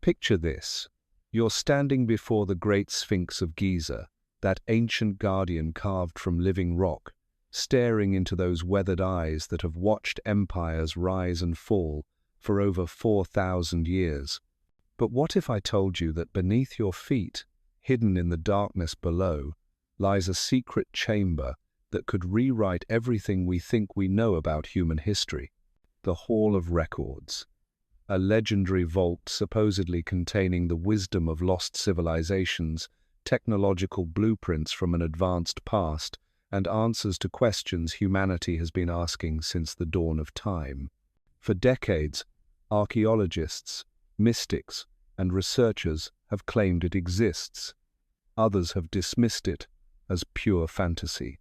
Picture this. You're standing before the Great Sphinx of Giza, that ancient guardian carved from living rock, staring into those weathered eyes that have watched empires rise and fall for over 4,000 years. But what if I told you that beneath your feet, hidden in the darkness below, lies a secret chamber that could rewrite everything we think we know about human history? The Hall of Records, a legendary vault supposedly containing the wisdom of lost civilizations, technological blueprints from an advanced past, and answers to questions humanity has been asking since the dawn of time. For decades, archaeologists, mystics, and researchers have claimed it exists. Others have dismissed it as pure fantasy.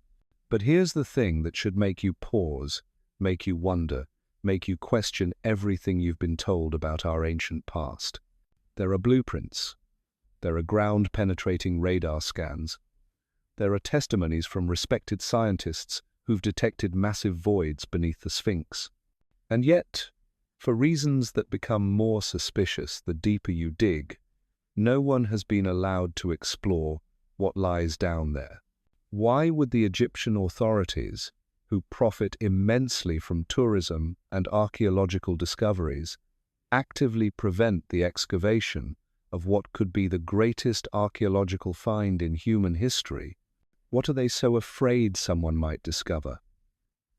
But here's the thing that should make you pause, make you wonder, make you question everything you've been told about our ancient past. There are blueprints. There are ground-penetrating radar scans. There are testimonies from respected scientists who've detected massive voids beneath the Sphinx. And yet, for reasons that become more suspicious the deeper you dig, no one has been allowed to explore what lies down there. Why would the Egyptian authorities, who profit immensely from tourism and archaeological discoveries, actively prevent the excavation of what could be the greatest archaeological find in human history? What are they so afraid someone might discover?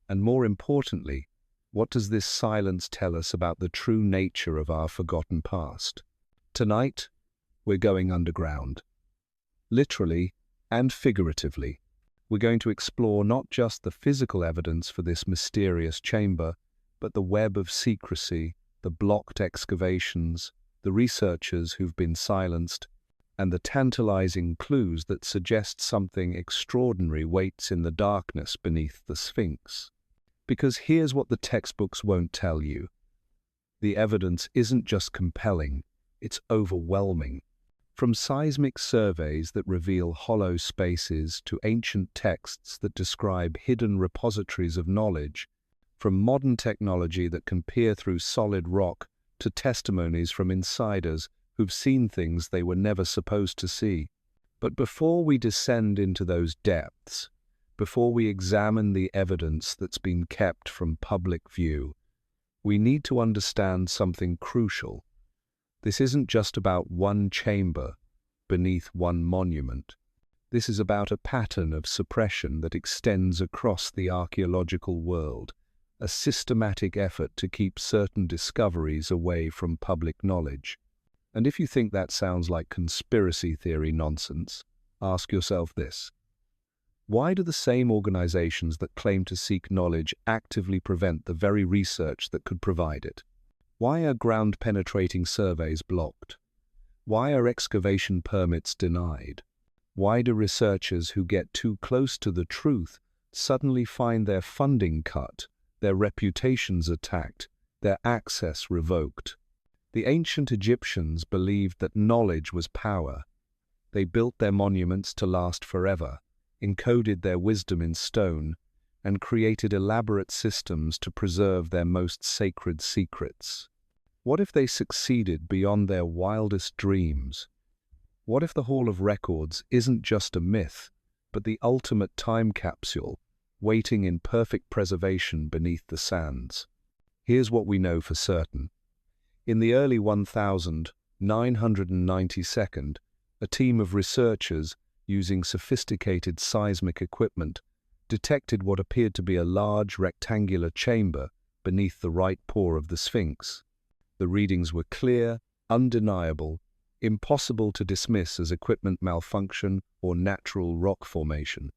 And more importantly, what does this silence tell us about the true nature of our forgotten past? Tonight, we're going underground. Literally and figuratively. We're going to explore not just the physical evidence for this mysterious chamber, but the web of secrecy, the blocked excavations, the researchers who've been silenced, and the tantalizing clues that suggest something extraordinary waits in the darkness beneath the Sphinx. Because here's what the textbooks won't tell you. The evidence isn't just compelling, it's overwhelming. From seismic surveys that reveal hollow spaces to ancient texts that describe hidden repositories of knowledge, from modern technology that can peer through solid rock to testimonies from insiders who've seen things they were never supposed to see. But before we descend into those depths, before we examine the evidence that's been kept from public view, we need to understand something crucial. This isn't just about one chamber beneath one monument. This is about a pattern of suppression that extends across the archaeological world, a systematic effort to keep certain discoveries away from public knowledge. And if you think that sounds like conspiracy theory nonsense, ask yourself this. Why do the same organizations that claim to seek knowledge actively prevent the very research that could provide it? Why are ground-penetrating surveys blocked? Why are excavation permits denied? Why do researchers who get too close to the truth suddenly find their funding cut, their reputations attacked, their access revoked? The ancient Egyptians believed that knowledge was power. They built their monuments to last forever, encoded their wisdom in stone, and created elaborate systems to preserve their most sacred secrets. What if they succeeded beyond their wildest dreams? What if the Hall of Records isn't just a myth, but the ultimate time capsule, waiting in perfect preservation beneath the sands? Here's what we know for certain. In the early 1992, a team of researchers, using sophisticated seismic equipment, detected what appeared to be a large rectangular chamber beneath the right paw of the Sphinx. The readings were clear, undeniable, impossible to dismiss as equipment malfunction or natural rock formation.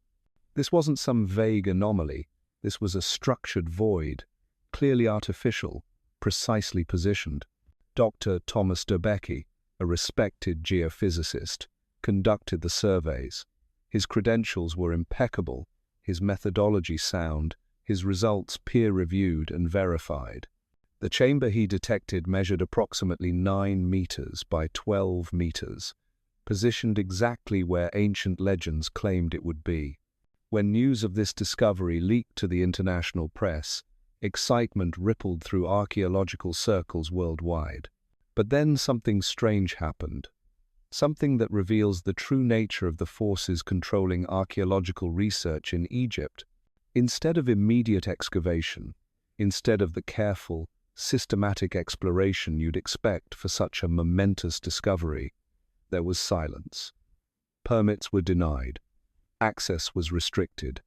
This wasn't some vague anomaly. This was a structured void, clearly artificial, precisely positioned. Dr. Thomas Dobecki, a respected geophysicist, conducted the surveys. His credentials were impeccable, his methodology sound, his results peer-reviewed and verified. The chamber he detected measured approximately 9 meters by 12 meters, positioned exactly where ancient legends claimed it would be. When news of this discovery leaked to the international press, excitement rippled through archaeological circles worldwide. But then something strange happened. Something that reveals the true nature of the forces controlling archaeological research in Egypt. Instead of immediate excavation, instead of the careful, systematic exploration you'd expect for such a momentous discovery, there was silence. Permits were denied. Access was restricted.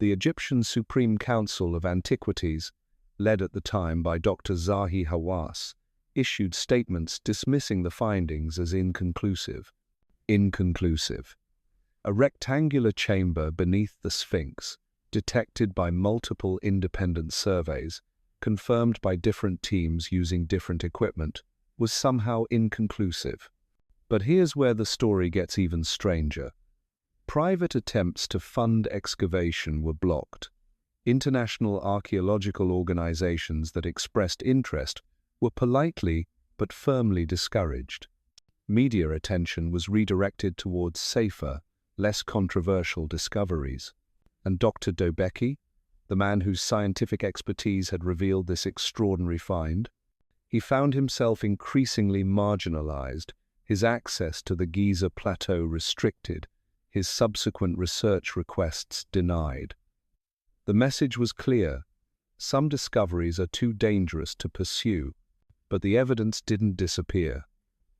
The Egyptian Supreme Council of Antiquities, led at the time by Dr. Zahi Hawass, issued statements dismissing the findings as inconclusive. Inconclusive. A rectangular chamber beneath the Sphinx, detected by multiple independent surveys, confirmed by different teams using different equipment, was somehow inconclusive. But here's where the story gets even stranger. Private attempts to fund excavation were blocked. International archaeological organizations that expressed interest were politely but firmly discouraged. Media attention was redirected towards safer, less controversial discoveries. And Dr. Dobeki, the man whose scientific expertise had revealed this extraordinary find, he found himself increasingly marginalized, his access to the Giza plateau restricted, his subsequent research requests denied. The message was clear: some discoveries are too dangerous to pursue. But the evidence didn't disappear.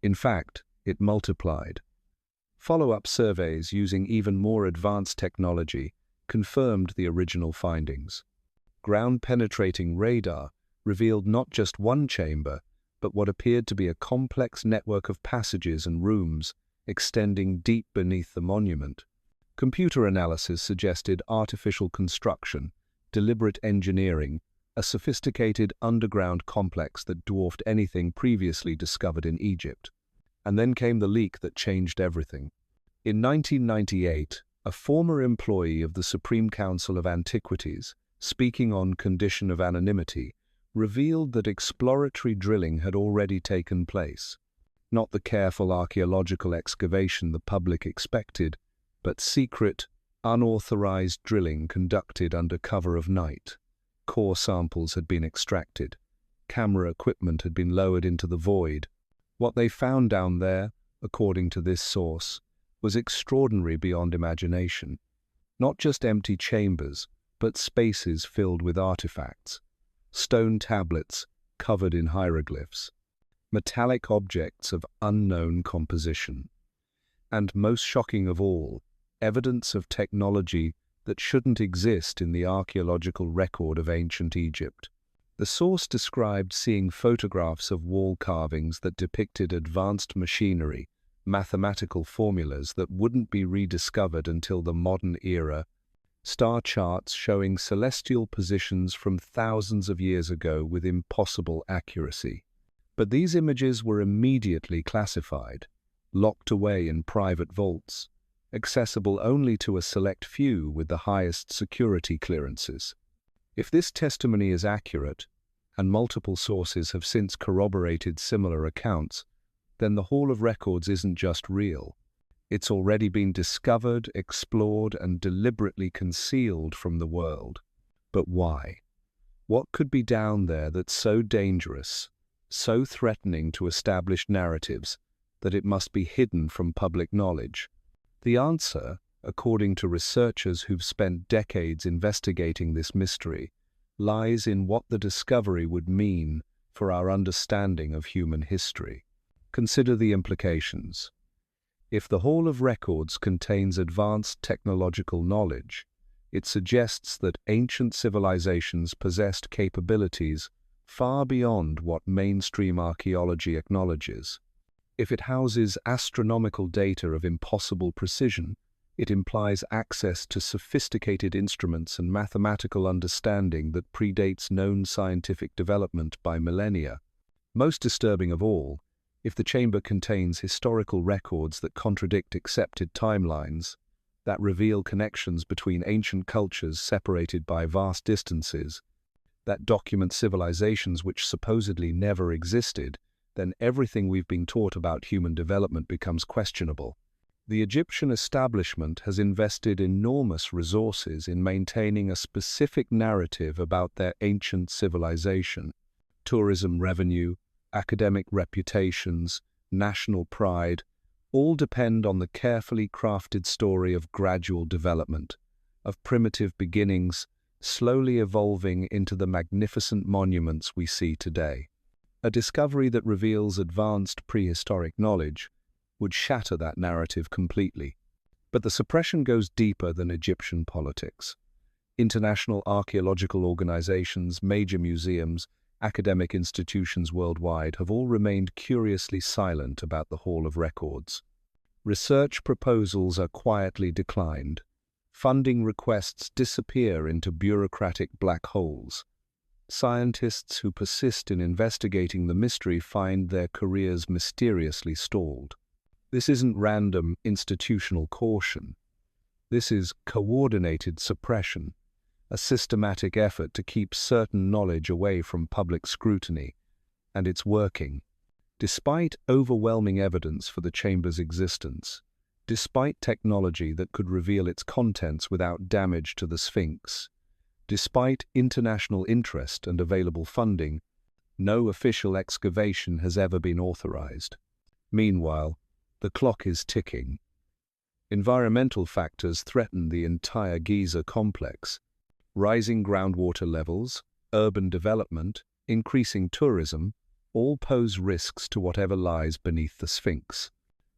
In fact, it multiplied. Follow-up surveys using even more advanced technology confirmed the original findings. Ground-penetrating radar revealed not just one chamber, but what appeared to be a complex network of passages and rooms extending deep beneath the monument. Computer analysis suggested artificial construction, deliberate engineering, a sophisticated underground complex that dwarfed anything previously discovered in Egypt. And then came the leak that changed everything. In 1998, a former employee of the Supreme Council of Antiquities, speaking on condition of anonymity, revealed that exploratory drilling had already taken place. Not the careful archaeological excavation the public expected, but secret, unauthorized drilling conducted under cover of night. Core samples had been extracted. Camera equipment had been lowered into the void. What they found down there, according to this source, was extraordinary beyond imagination. Not just empty chambers, but spaces filled with artifacts. Stone tablets covered in hieroglyphs. Metallic objects of unknown composition. And most shocking of all, evidence of technology that shouldn't exist in the archaeological record of ancient Egypt. The source described seeing photographs of wall carvings that depicted advanced machinery, mathematical formulas that wouldn't be rediscovered until the modern era, star charts showing celestial positions from thousands of years ago with impossible accuracy. But these images were immediately classified, locked away in private vaults, accessible only to a select few with the highest security clearances. If this testimony is accurate, and multiple sources have since corroborated similar accounts, then the Hall of Records isn't just real. It's already been discovered, explored, and deliberately concealed from the world. But why? What could be down there that's so dangerous, so threatening to established narratives, that it must be hidden from public knowledge? The answer, according to researchers who've spent decades investigating this mystery, lies in what the discovery would mean for our understanding of human history. Consider the implications. If the Hall of Records contains advanced technological knowledge, it suggests that ancient civilizations possessed capabilities far beyond what mainstream archaeology acknowledges. If it houses astronomical data of impossible precision, it implies access to sophisticated instruments and mathematical understanding that predates known scientific development by millennia. Most disturbing of all, if the chamber contains historical records that contradict accepted timelines, that reveal connections between ancient cultures separated by vast distances, that document civilizations which supposedly never existed, then everything we've been taught about human development becomes questionable. The Egyptian establishment has invested enormous resources in maintaining a specific narrative about their ancient civilization. Tourism revenue, academic reputations, national pride, all depend on the carefully crafted story of gradual development, of primitive beginnings slowly evolving into the magnificent monuments we see today. A discovery that reveals advanced prehistoric knowledge would shatter that narrative completely. But the suppression goes deeper than Egyptian politics. International archaeological organizations, major museums, academic institutions worldwide have all remained curiously silent about the Hall of Records. Research proposals are quietly declined. Funding requests disappear into bureaucratic black holes. Scientists who persist in investigating the mystery find their careers mysteriously stalled. This isn't random institutional caution. This is coordinated suppression, a systematic effort to keep certain knowledge away from public scrutiny, and it's working. Despite overwhelming evidence for the chamber's existence, despite technology that could reveal its contents without damage to the Sphinx, despite international interest and available funding, no official excavation has ever been authorized. Meanwhile, the clock is ticking. Environmental factors threaten the entire Giza complex. Rising groundwater levels, urban development, increasing tourism, all pose risks to whatever lies beneath the Sphinx.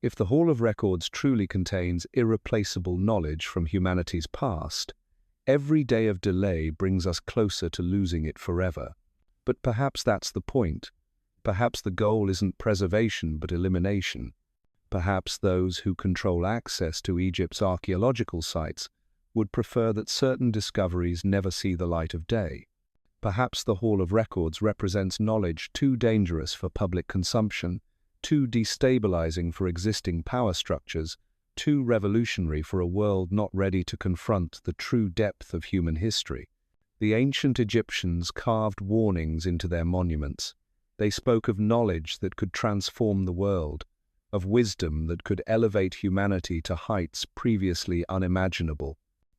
If the Hall of Records truly contains irreplaceable knowledge from humanity's past, every day of delay brings us closer to losing it forever. But perhaps that's the point. Perhaps the goal isn't preservation but elimination. Perhaps those who control access to Egypt's archaeological sites would prefer that certain discoveries never see the light of day. Perhaps the Hall of Records represents knowledge too dangerous for public consumption, too destabilizing for existing power structures, too revolutionary for a world not ready to confront the true depth of human history. The ancient Egyptians carved warnings into their monuments. They spoke of knowledge that could transform the world, of wisdom that could elevate humanity to heights previously unimaginable.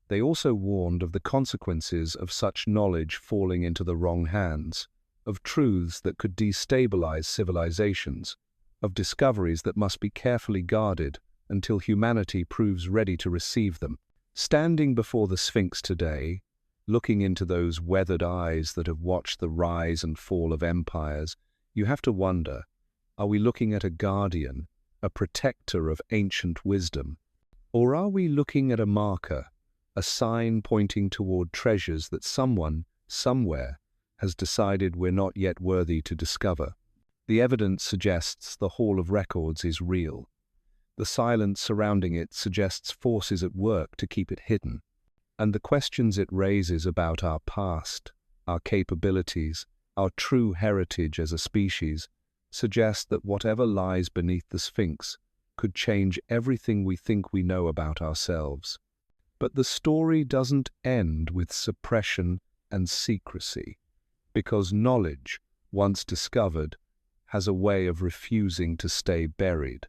They also warned of the consequences of such knowledge falling into the wrong hands, of truths that could destabilize civilizations, of discoveries that must be carefully guarded until humanity proves ready to receive them. Standing before the Sphinx today, looking into those weathered eyes that have watched the rise and fall of empires, you have to wonder, are we looking at a guardian, a protector of ancient wisdom? Or are we looking at a marker, a sign pointing toward treasures that someone, somewhere, has decided we're not yet worthy to discover? The evidence suggests the Hall of Records is real. The silence surrounding it suggests forces at work to keep it hidden. And the questions it raises about our past, our capabilities, our true heritage as a species, suggest that whatever lies beneath the Sphinx could change everything we think we know about ourselves. But the story doesn't end with suppression and secrecy, because knowledge, once discovered, has a way of refusing to stay buried.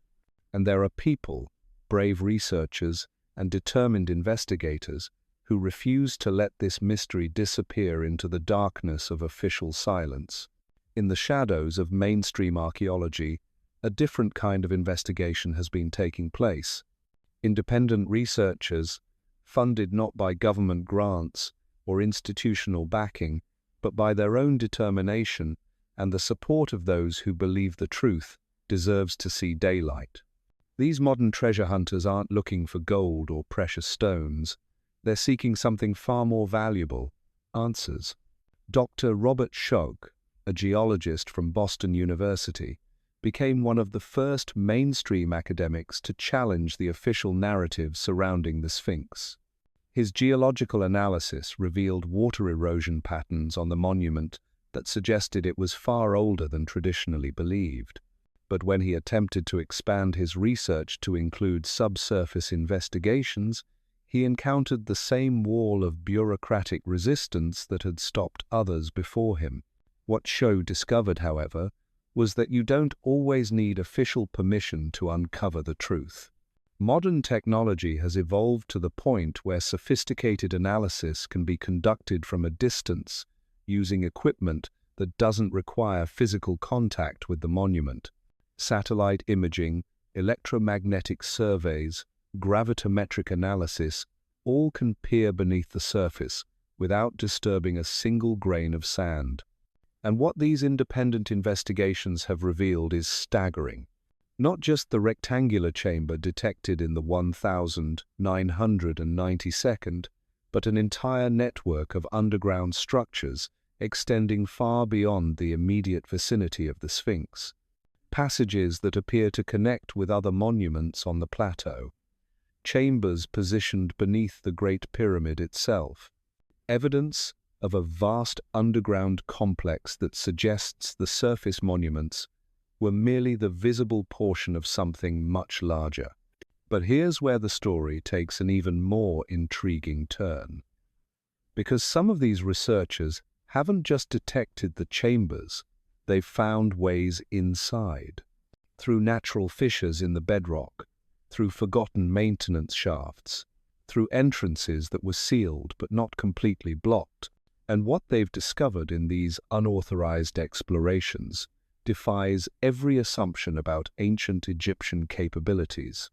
And there are people, brave researchers and determined investigators, who refuse to let this mystery disappear into the darkness of official silence. In the shadows of mainstream archaeology, a different kind of investigation has been taking place. Independent researchers, funded not by government grants or institutional backing, but by their own determination and the support of those who believe the truth, deserves to see daylight. These modern treasure hunters aren't looking for gold or precious stones. They're seeking something far more valuable: answers. Dr. Robert Shogg, a geologist from Boston University, became one of the first mainstream academics to challenge the official narrative surrounding the Sphinx. His geological analysis revealed water erosion patterns on the monument that suggested it was far older than traditionally believed. But when he attempted to expand his research to include subsurface investigations, he encountered the same wall of bureaucratic resistance that had stopped others before him. What Shogg discovered, however, was that you don't always need official permission to uncover the truth. Modern technology has evolved to the point where sophisticated analysis can be conducted from a distance, using equipment that doesn't require physical contact with the monument. Satellite imaging, electromagnetic surveys, gravitometric analysis all can peer beneath the surface without disturbing a single grain of sand. And what these independent investigations have revealed is staggering. Not just the rectangular chamber detected in the 1992nd, but an entire network of underground structures extending far beyond the immediate vicinity of the Sphinx. Passages that appear to connect with other monuments on the plateau. Chambers positioned beneath the Great Pyramid itself. Evidence of a vast underground complex that suggests the surface monuments were merely the visible portion of something much larger. But here's where the story takes an even more intriguing turn. Because some of these researchers haven't just detected the chambers, they've found ways inside. Through natural fissures in the bedrock, through forgotten maintenance shafts, through entrances that were sealed but not completely blocked. And what they've discovered in these unauthorized explorations defies every assumption about ancient Egyptian capabilities.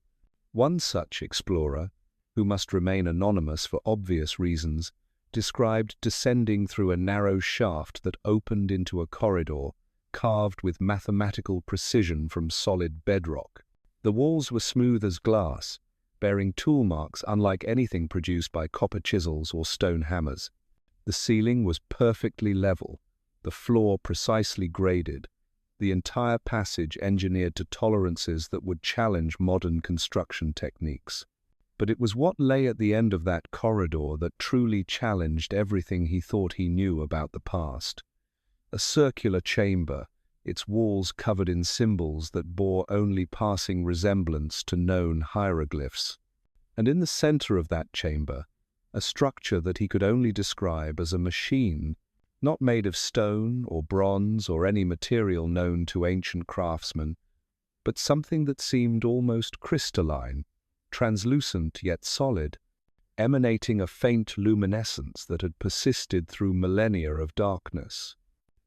One such explorer, who must remain anonymous for obvious reasons, described descending through a narrow shaft that opened into a corridor carved with mathematical precision from solid bedrock. The walls were smooth as glass, bearing tool marks unlike anything produced by copper chisels or stone hammers. The ceiling was perfectly level, the floor precisely graded, the entire passage engineered to tolerances that would challenge modern construction techniques. But it was what lay at the end of that corridor that truly challenged everything he thought he knew about the past. A circular chamber, its walls covered in symbols that bore only passing resemblance to known hieroglyphs. And in the center of that chamber, a structure that he could only describe as a machine, not made of stone or bronze or any material known to ancient craftsmen, but something that seemed almost crystalline, translucent yet solid, emanating a faint luminescence that had persisted through millennia of darkness.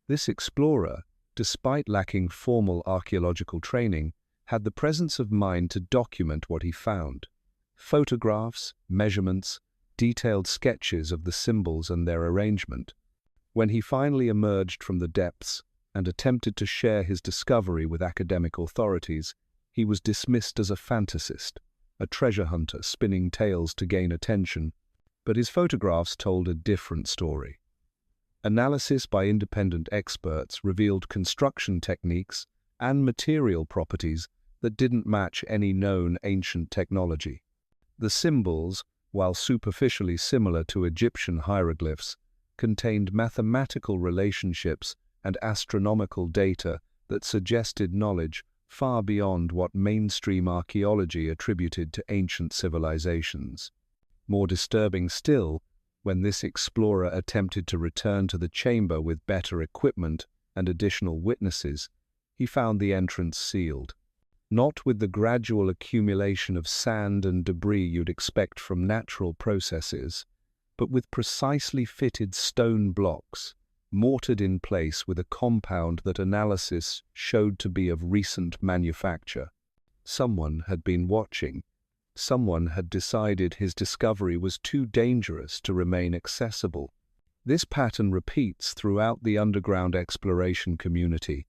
This explorer, despite lacking formal archaeological training, had the presence of mind to document what he found. Photographs, measurements, detailed sketches of the symbols and their arrangement. When he finally emerged from the depths and attempted to share his discovery with academic authorities, he was dismissed as a fantasist, a treasure hunter spinning tales to gain attention. But his photographs told a different story. Analysis by independent experts revealed construction techniques and material properties that didn't match any known ancient technology. The symbols, while superficially similar to Egyptian hieroglyphs, contained mathematical relationships and astronomical data that suggested knowledge far beyond what mainstream archaeology attributed to ancient civilizations. More disturbing still, when this explorer attempted to return to the chamber with better equipment and additional witnesses, he found the entrance sealed. Not with the gradual accumulation of sand and debris you'd expect from natural processes, but with precisely fitted stone blocks, mortared in place with a compound that analysis showed to be of recent manufacture. Someone had been watching. Someone had decided his discovery was too dangerous to remain accessible. This pattern repeats throughout the underground exploration community.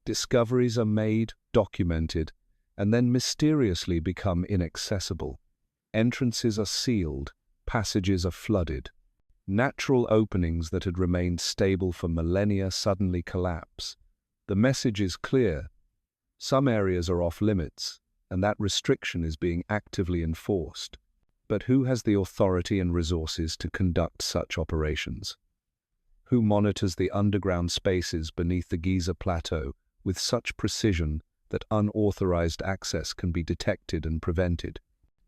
Discoveries are made, documented, and then mysteriously become inaccessible. Entrances are sealed, passages are flooded. Natural openings that had remained stable for millennia suddenly collapse. The message is clear. Some areas are off limits, and that restriction is being actively enforced. But who has the authority and resources to conduct such operations? Who monitors the underground spaces beneath the Giza plateau with such precision that unauthorized access can be detected and prevented?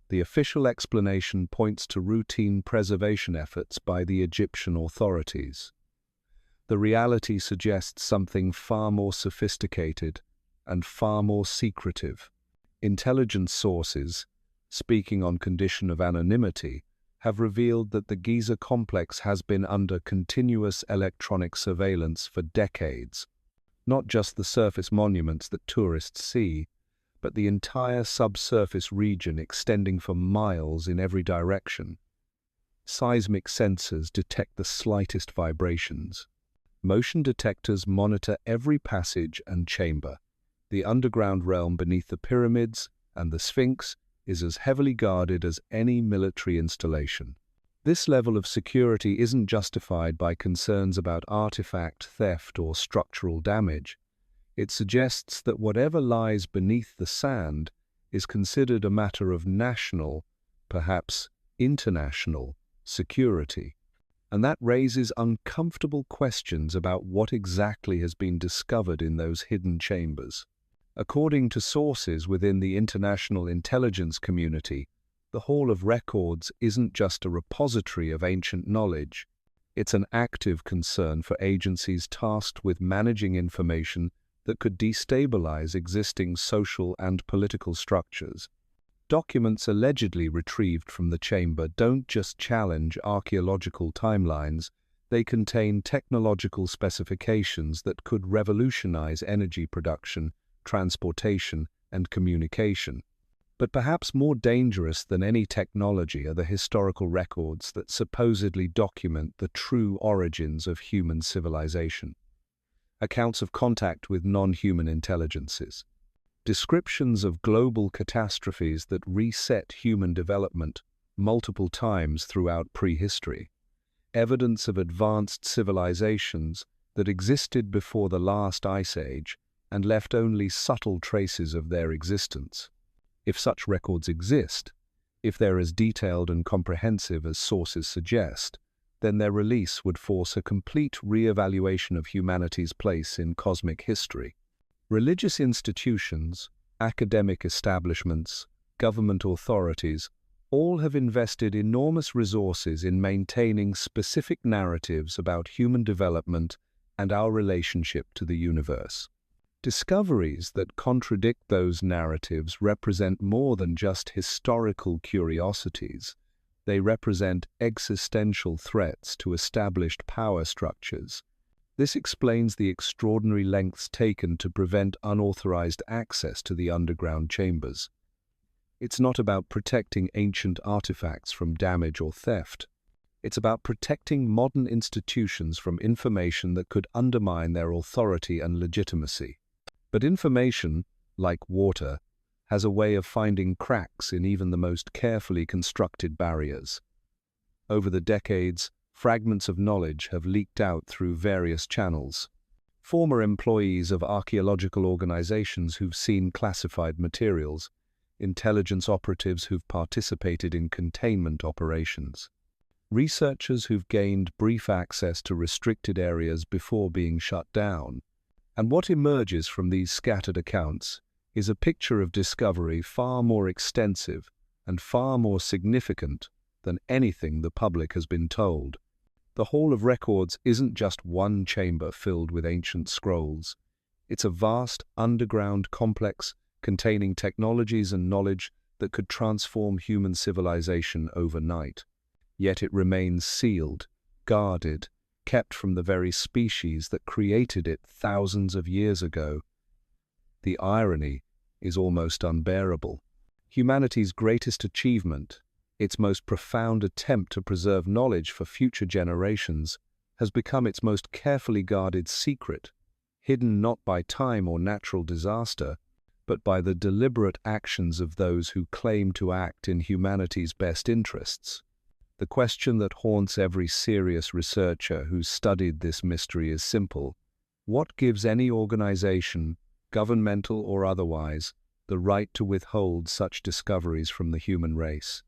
The official explanation points to routine preservation efforts by the Egyptian authorities. The reality suggests something far more sophisticated and far more secretive. Intelligence sources, speaking on condition of anonymity, have revealed that the Giza complex has been under continuous electronic surveillance for decades. Not just the surface monuments that tourists see, but the entire subsurface region extending for miles in every direction. Seismic sensors detect the slightest vibrations. Motion detectors monitor every passage and chamber. The underground realm beneath the pyramids and the Sphinx is as heavily guarded as any military installation. This level of security isn't justified by concerns about artifact theft or structural damage. It suggests that whatever lies beneath the sand is considered a matter of national, perhaps international, security. And that raises uncomfortable questions about what exactly has been discovered in those hidden chambers. According to sources within the international intelligence community, the Hall of Records isn't just a repository of ancient knowledge. It's an active concern for agencies tasked with managing information that could destabilize existing social and political structures. Documents allegedly retrieved from the chamber don't just challenge archaeological timelines, they contain technological specifications that could revolutionize energy production, transportation, and communication. But perhaps more dangerous than any technology are the historical records that supposedly document the true origins of human civilization. Accounts of contact with non-human intelligences. Descriptions of global catastrophes that reset human development multiple times throughout prehistory. Evidence of advanced civilizations that existed before the last ice age and left only subtle traces of their existence. If such records exist, if they're as detailed and comprehensive as sources suggest, then their release would force a complete re-evaluation of humanity's place in cosmic history. Religious institutions, academic establishments, government authorities, all have invested enormous resources in maintaining specific narratives about human development and our relationship to the universe. Discoveries that contradict those narratives represent more than just historical curiosities. They represent existential threats to established power structures. This explains the extraordinary lengths taken to prevent unauthorized access to the underground chambers. It's not about protecting ancient artifacts from damage or theft. It's about protecting modern institutions from information that could undermine their authority and legitimacy. But information, like water, has a way of finding cracks in even the most carefully constructed barriers. Over the decades, fragments of knowledge have leaked out through various channels. Former employees of archaeological organizations who've seen classified materials, intelligence operatives who've participated in containment operations, researchers who've gained brief access to restricted areas before being shut down. And what emerges from these scattered accounts is a picture of discovery far more extensive and far more significant than anything the public has been told. The Hall of Records isn't just one chamber filled with ancient scrolls. It's a vast underground complex containing technologies and knowledge that could transform human civilization overnight. Yet it remains sealed, guarded, kept from the very species that created it thousands of years ago. The irony is almost unbearable. Humanity's greatest achievement, its most profound attempt to preserve knowledge for future generations, has become its most carefully guarded secret, hidden not by time or natural disaster, but by the deliberate actions of those who claim to act in humanity's best interests. The question that haunts every serious researcher who's studied this mystery is simple. What gives any organization, governmental or otherwise, the right to withhold such discoveries from the human race?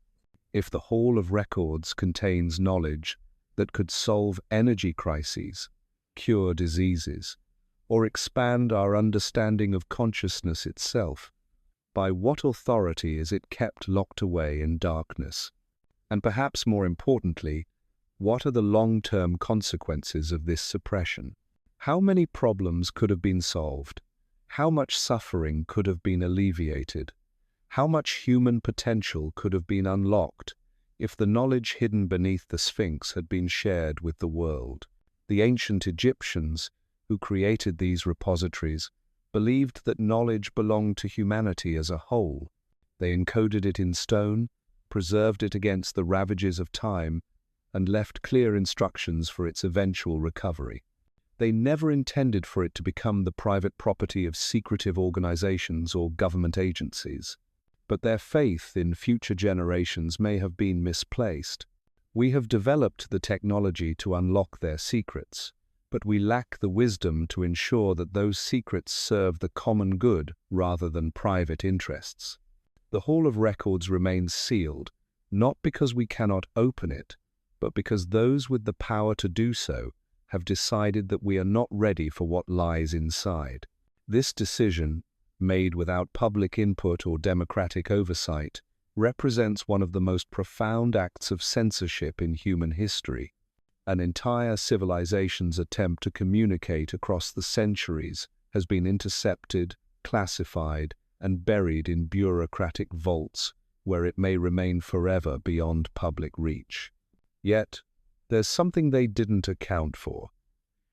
If the Hall of Records contains knowledge that could solve energy crises, cure diseases, or expand our understanding of consciousness itself, by what authority is it kept locked away in darkness? And perhaps more importantly, what are the long-term consequences of this suppression? How many problems could have been solved? How much suffering could have been alleviated? How much human potential could have been unlocked if the knowledge hidden beneath the Sphinx had been shared with the world. The ancient Egyptians, who created these repositories, believed that knowledge belonged to humanity as a whole. They encoded it in stone, preserved it against the ravages of time, and left clear instructions for its eventual recovery. They never intended for it to become the private property of secretive organizations or government agencies. But their faith in future generations may have been misplaced. We have developed the technology to unlock their secrets, but we lack the wisdom to ensure that those secrets serve the common good rather than private interests. The Hall of Records remains sealed, not because we cannot open it, but because those with the power to do so have decided that we are not ready for what lies inside. This decision, made without public input or democratic oversight, represents one of the most profound acts of censorship in human history. An entire civilization's attempt to communicate across the centuries has been intercepted, classified, and buried in bureaucratic vaults where it may remain forever beyond public reach. Yet, there's something they didn't account for.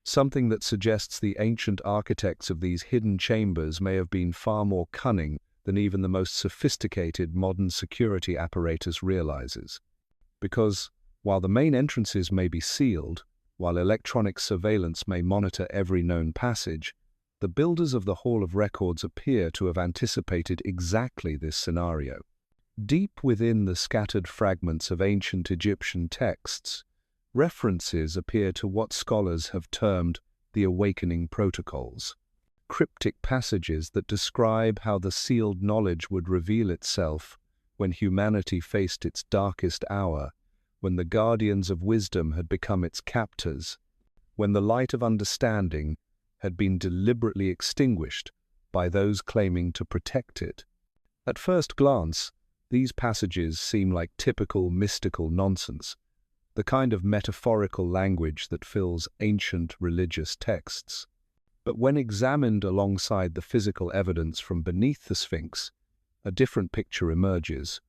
Something that suggests the ancient architects of these hidden chambers may have been far more cunning than even the most sophisticated modern security apparatus realizes. Because, while the main entrances may be sealed, while electronic surveillance may monitor every known passage, the builders of the Hall of Records appear to have anticipated exactly this scenario. Deep within the scattered fragments of ancient Egyptian texts, references appear to what scholars have termed the awakening protocols, cryptic passages that describe how the sealed knowledge would reveal itself when humanity faced its darkest hour, when the guardians of wisdom had become its captors, when the light of understanding had been deliberately extinguished by those claiming to protect it. At first glance, these passages seem like typical mystical nonsense, the kind of metaphorical language that fills ancient religious texts. But when examined alongside the physical evidence from beneath the Sphinx, a different picture emerges,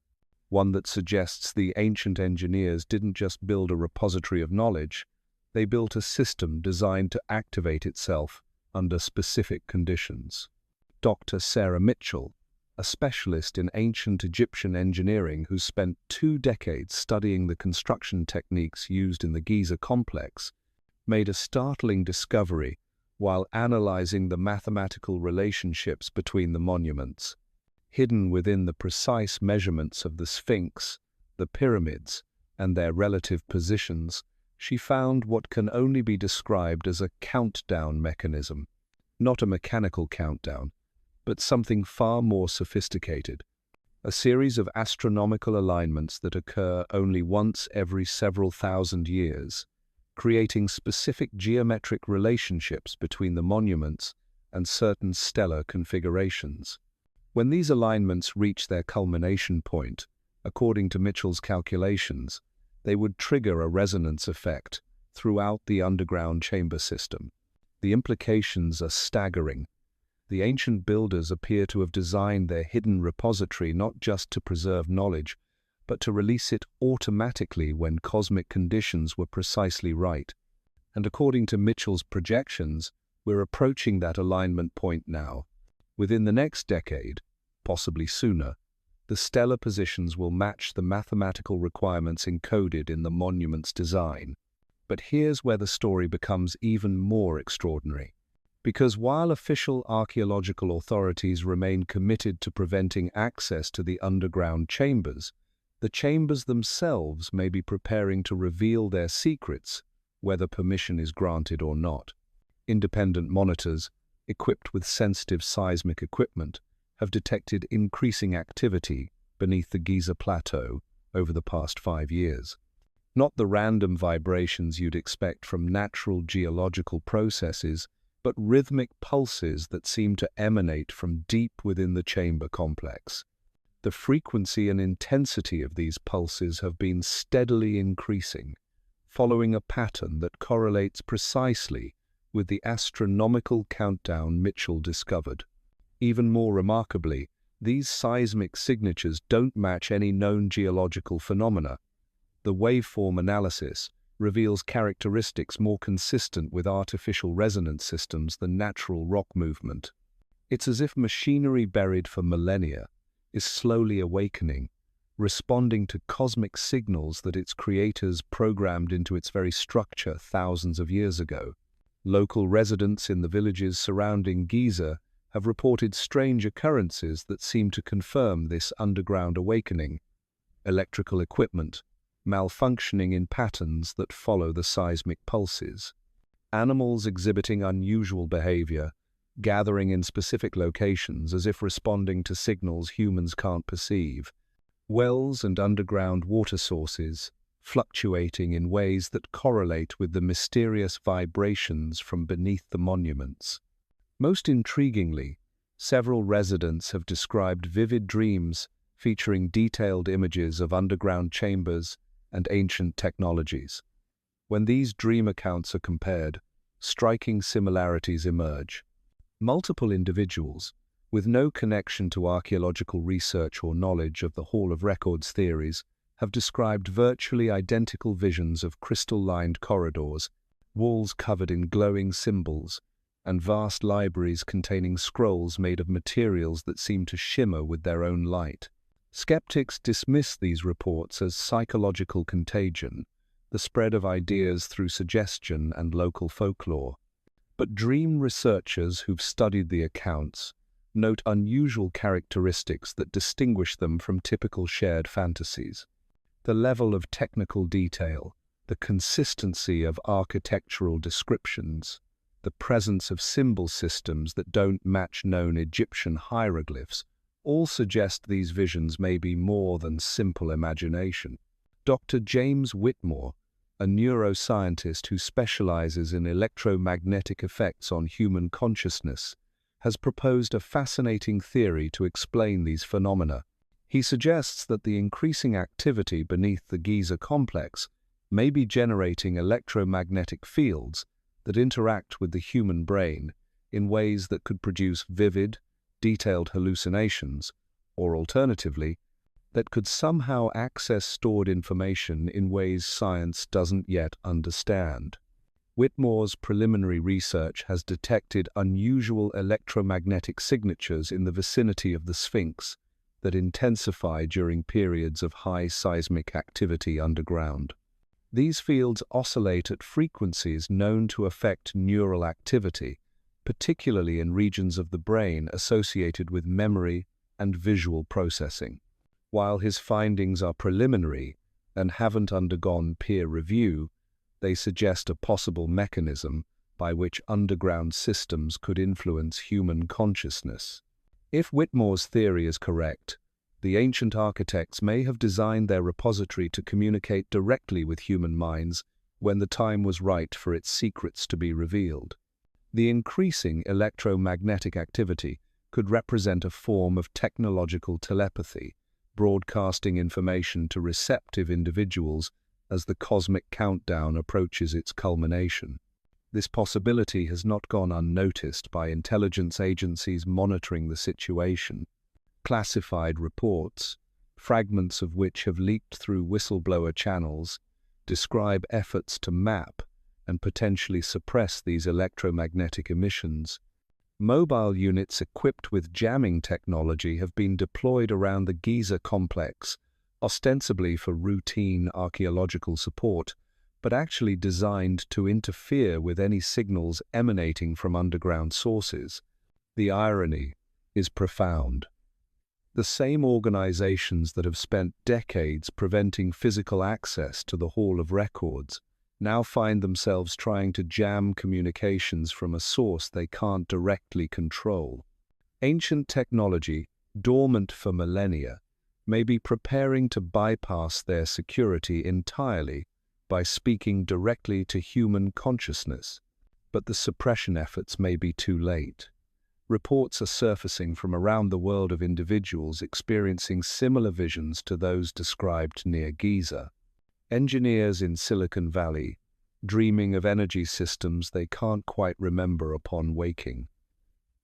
one that suggests the ancient engineers didn't just build a repository of knowledge, they built a system designed to activate itself under specific conditions. Dr. Sarah Mitchell, a specialist in ancient Egyptian engineering who spent 2 decades studying the construction techniques used in the Giza complex, made a startling discovery while analyzing the mathematical relationships between the monuments. Hidden within the precise measurements of the Sphinx, the pyramids, and their relative positions, she found what can only be described as a countdown mechanism. Not a mechanical countdown, but something far more sophisticated. A series of astronomical alignments that occur only once every several thousand years, creating specific geometric relationships between the monuments and certain stellar configurations. When these alignments reach their culmination point, according to Mitchell's calculations, they would trigger a resonance effect throughout the underground chamber system. The implications are staggering. The ancient builders appear to have designed their hidden repository not just to preserve knowledge, but to release it automatically when cosmic conditions were precisely right. And according to Mitchell's projections, we're approaching that alignment point now. Within the next decade, possibly sooner, the stellar positions will match the mathematical requirements encoded in the monument's design. But here's where the story becomes even more extraordinary. Because while official archaeological authorities remain committed to preventing access to the underground chambers, the chambers themselves may be preparing to reveal their secrets, whether permission is granted or not. Independent monitors, equipped with sensitive seismic equipment, have detected increasing activity beneath the Giza Plateau over the past 5 years. Not the random vibrations you'd expect from natural geological processes, but rhythmic pulses that seem to emanate from deep within the chamber complex. The frequency and intensity of these pulses have been steadily increasing, following a pattern that correlates precisely with the astronomical countdown Mitchell discovered. Even more remarkably, these seismic signatures don't match any known geological phenomena. The waveform analysis reveals characteristics more consistent with artificial resonance systems than natural rock movement. It's as if machinery buried for millennia is slowly awakening, responding to cosmic signals that its creators programmed into its very structure thousands of years ago. Local residents in the villages surrounding Giza have reported strange occurrences that seem to confirm this underground awakening. Electrical equipment malfunctioning in patterns that follow the seismic pulses. Animals exhibiting unusual behavior, gathering in specific locations as if responding to signals humans can't perceive. Wells and underground water sources fluctuating in ways that correlate with the mysterious vibrations from beneath the monuments. Most intriguingly, several residents have described vivid dreams featuring detailed images of underground chambers and ancient technologies. When these dream accounts are compared, striking similarities emerge. Multiple individuals, with no connection to archaeological research or knowledge of the Hall of Records theories, have described virtually identical visions of crystal-lined corridors, walls covered in glowing symbols, and vast libraries containing scrolls made of materials that seem to shimmer with their own light. Skeptics dismiss these reports as psychological contagion, the spread of ideas through suggestion and local folklore. But dream researchers who've studied the accounts note unusual characteristics that distinguish them from typical shared fantasies. The level of technical detail, the consistency of architectural descriptions, the presence of symbol systems that don't match known Egyptian hieroglyphs, all suggest these visions may be more than simple imagination. Dr. James Whitmore, a neuroscientist who specializes in electromagnetic effects on human consciousness, has proposed a fascinating theory to explain these phenomena. He suggests that the increasing activity beneath the Giza complex may be generating electromagnetic fields that interact with the human brain in ways that could produce vivid, detailed hallucinations, or alternatively, that could somehow access stored information in ways science doesn't yet understand. Whitmore's preliminary research has detected unusual electromagnetic signatures in the vicinity of the Sphinx that intensify during periods of high seismic activity underground. These fields oscillate at frequencies known to affect neural activity, particularly in regions of the brain associated with memory and visual processing. While his findings are preliminary and haven't undergone peer review, they suggest a possible mechanism by which underground systems could influence human consciousness. If Whitmore's theory is correct, the ancient architects may have designed their repository to communicate directly with human minds when the time was right for its secrets to be revealed. The increasing electromagnetic activity could represent a form of technological telepathy, broadcasting information to receptive individuals as the cosmic countdown approaches its culmination. This possibility has not gone unnoticed by intelligence agencies monitoring the situation. Classified reports, fragments of which have leaked through whistleblower channels, describe efforts to map and potentially suppress these electromagnetic emissions. Mobile units equipped with jamming technology have been deployed around the Giza complex, ostensibly for routine archaeological support, but actually designed to interfere with any signals emanating from underground sources. The irony is profound. The same organizations that have spent decades preventing physical access to the Hall of Records now find themselves trying to jam communications from a source they can't directly control. Ancient technology, dormant for millennia, may be preparing to bypass their security entirely by speaking directly to human consciousness, but the suppression efforts may be too late. Reports are surfacing from around the world of individuals experiencing similar visions to those described near Giza. Engineers in Silicon Valley, dreaming of energy systems they can't quite remember upon waking.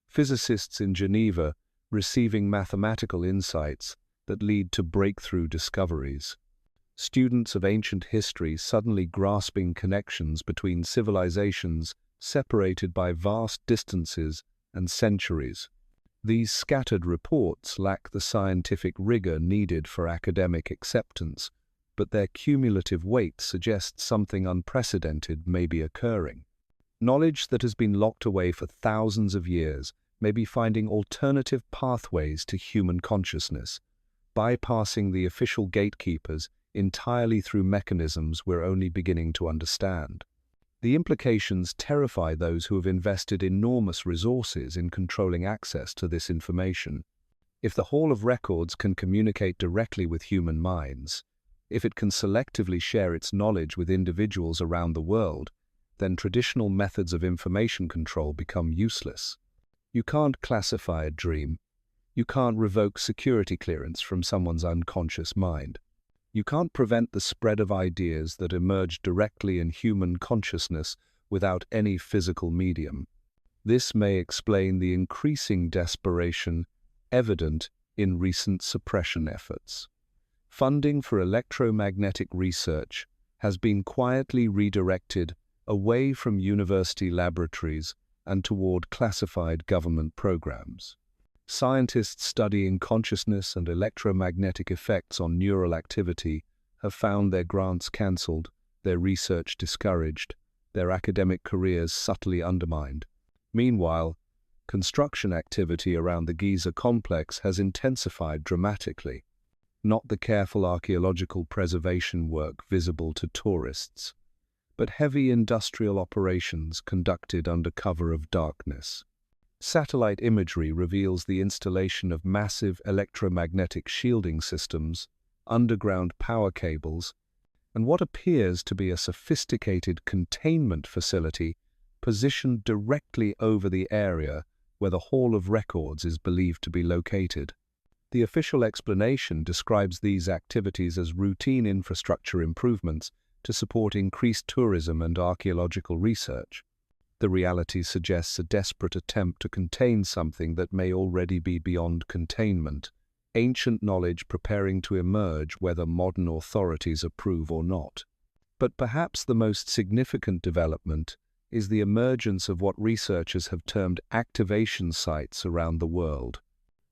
Physicists in Geneva receiving mathematical insights that lead to breakthrough discoveries. students of ancient history suddenly grasping connections between civilizations separated by vast distances and centuries. These scattered reports lack the scientific rigor needed for academic acceptance, but their cumulative weight suggests something unprecedented may be occurring. Knowledge that has been locked away for thousands of years may be finding alternative pathways to human consciousness, bypassing the official gatekeepers entirely through mechanisms we're only beginning to understand. The implications terrify those who have invested enormous resources in controlling access to this information. If the Hall of Records can communicate directly with human minds, if it can selectively share its knowledge with individuals around the world, then traditional methods of information control become useless. You can't classify a dream. You can't revoke security clearance from someone's unconscious mind. You can't prevent the spread of ideas that emerge directly in human consciousness without any physical medium. This may explain the increasing desperation evident in recent suppression efforts. Funding for electromagnetic research has been quietly redirected away from university laboratories and toward classified government programs. Scientists studying consciousness and electromagnetic effects on neural activity have found their grants cancelled, their research discouraged, their academic careers subtly undermined. Meanwhile, construction activity around the Giza complex has intensified dramatically. Not the careful archaeological preservation work visible to tourists, but heavy industrial operations conducted under cover of darkness. Satellite imagery reveals the installation of massive electromagnetic shielding systems, underground power cables, and what appears to be a sophisticated containment facility positioned directly over the area where the Hall of Records is believed to be located. The official explanation describes these activities as routine infrastructure improvements to support increased tourism and archaeological research. The reality suggests a desperate attempt to contain something that may already be beyond containment, ancient knowledge preparing to emerge whether modern authorities approve or not. But perhaps the most significant development is the emergence of what researchers have termed activation sites around the world.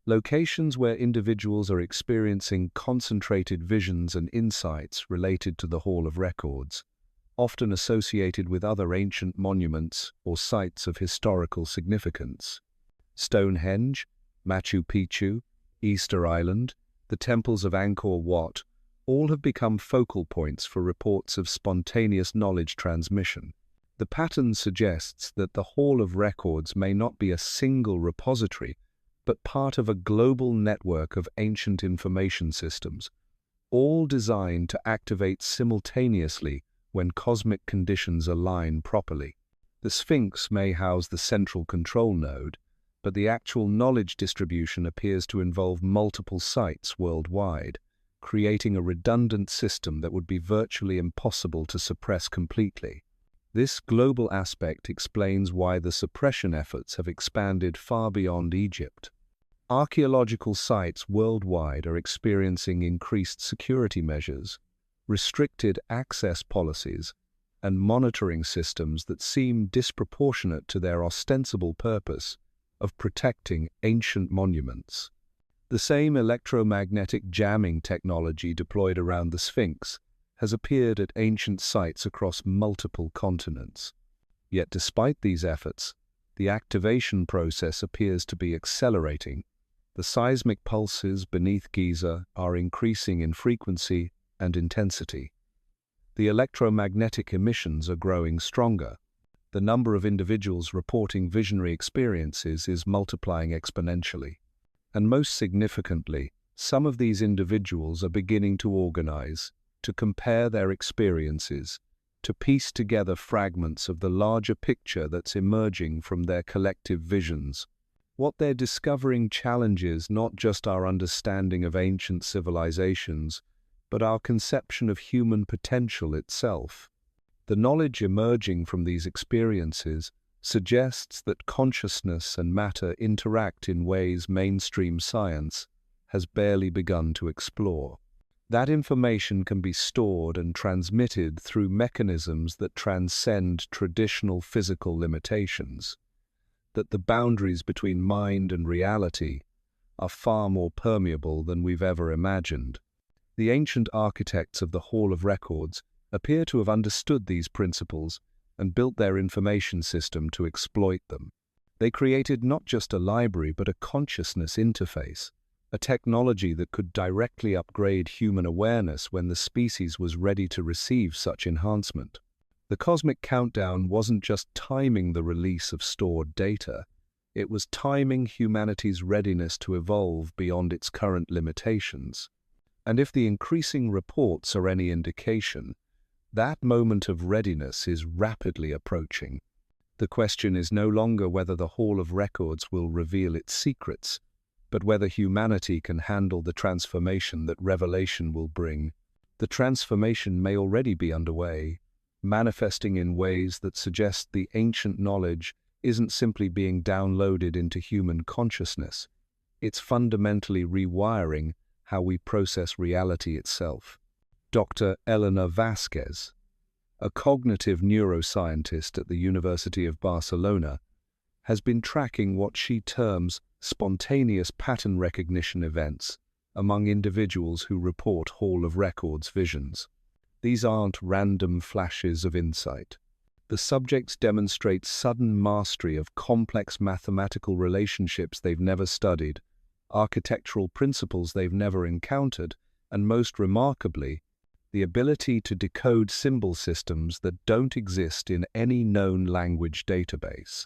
Locations where individuals are experiencing concentrated visions and insights related to the Hall of Records, often associated with other ancient monuments or sites of historical significance. Stonehenge, Machu Picchu, Easter Island, the temples of Angkor Wat, all have become focal points for reports of spontaneous knowledge transmission. The pattern suggests that the Hall of Records may not be a single repository, but part of a global network of ancient information systems, all designed to activate simultaneously when cosmic conditions align properly. The Sphinx may house the central control node, but the actual knowledge distribution appears to involve multiple sites worldwide, creating a redundant system that would be virtually impossible to suppress completely. This global aspect explains why the suppression efforts have expanded far beyond Egypt. Archaeological sites worldwide are experiencing increased security measures, restricted access policies, and monitoring systems that seem disproportionate to their ostensible purpose of protecting ancient monuments. The same electromagnetic jamming technology deployed around the Sphinx has appeared at ancient sites across multiple continents. Yet despite these efforts, the activation process appears to be accelerating. The seismic pulses beneath Giza are increasing in frequency and intensity. The electromagnetic emissions are growing stronger. The number of individuals reporting visionary experiences is multiplying exponentially. And most significantly, some of these individuals are beginning to organize, to compare their experiences, to piece together fragments of the larger picture that's emerging from their collective visions. What they're discovering challenges not just our understanding of ancient civilizations, but our conception of human potential itself. The knowledge emerging from these experiences suggests that consciousness and matter interact in ways mainstream science has barely begun to explore. That information can be stored and transmitted through mechanisms that transcend traditional physical limitations, that the boundaries between mind and reality are far more permeable than we've ever imagined. The ancient architects of the Hall of Records appear to have understood these principles and built their information system to exploit them. They created not just a library but a consciousness interface, a technology that could directly upgrade human awareness when the species was ready to receive such enhancement. The cosmic countdown wasn't just timing the release of stored data, it was timing humanity's readiness to evolve beyond its current limitations. And if the increasing reports are any indication, that moment of readiness is rapidly approaching. The question is no longer whether the Hall of Records will reveal its secrets, but whether humanity can handle the transformation that revelation will bring. The transformation may already be underway, manifesting in ways that suggest the ancient knowledge isn't simply being downloaded into human consciousness. It's fundamentally rewiring how we process reality itself. Dr. Elena Vasquez, a cognitive neuroscientist at the University of Barcelona, has been tracking what she terms spontaneous pattern recognition events among individuals who report Hall of Records visions. These aren't random flashes of insight. The subjects demonstrate sudden mastery of complex mathematical relationships they've never studied, architectural principles they've never encountered, and most remarkably, the ability to decode symbol systems that don't exist in any known language database.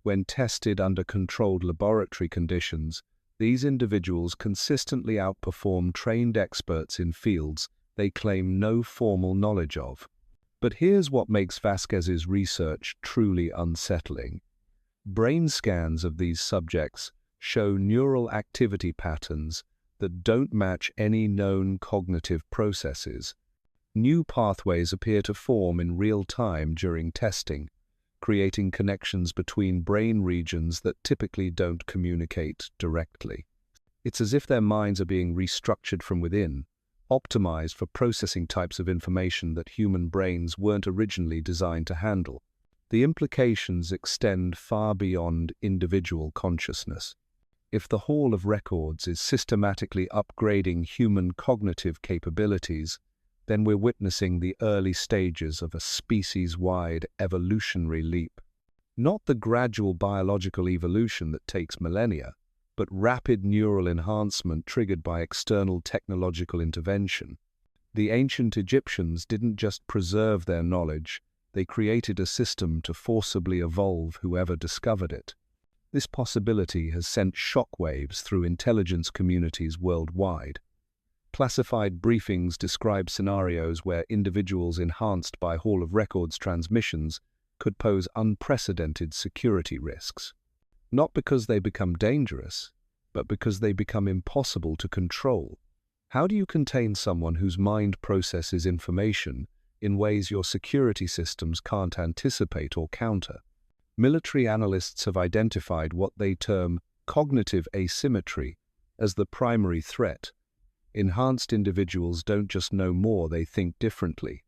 When tested under controlled laboratory conditions, these individuals consistently outperform trained experts in fields they claim no formal knowledge of. But here's what makes Vasquez's research truly unsettling. Brain scans of these subjects show neural activity patterns that don't match any known cognitive processes. New pathways appear to form in real time during testing, creating connections between brain regions that typically don't communicate directly. It's as if their minds are being restructured from within, optimized for processing types of information that human brains weren't originally designed to handle. The implications extend far beyond individual consciousness. If the Hall of Records is systematically upgrading human cognitive capabilities, then we're witnessing the early stages of a species-wide evolutionary leap. Not the gradual biological evolution that takes millennia, but rapid neural enhancement triggered by external technological intervention. The ancient Egyptians didn't just preserve their knowledge, they created a system to forcibly evolve whoever discovered it. This possibility has sent shockwaves through intelligence communities worldwide. Classified briefings describe scenarios where individuals enhanced by Hall of Records transmissions could pose unprecedented security risks. Not because they become dangerous, but because they become impossible to control. How do you contain someone whose mind processes information in ways your security systems can't anticipate or counter? Military analysts have identified what they term cognitive asymmetry as the primary threat. Enhanced individuals don't just know more, they think differently.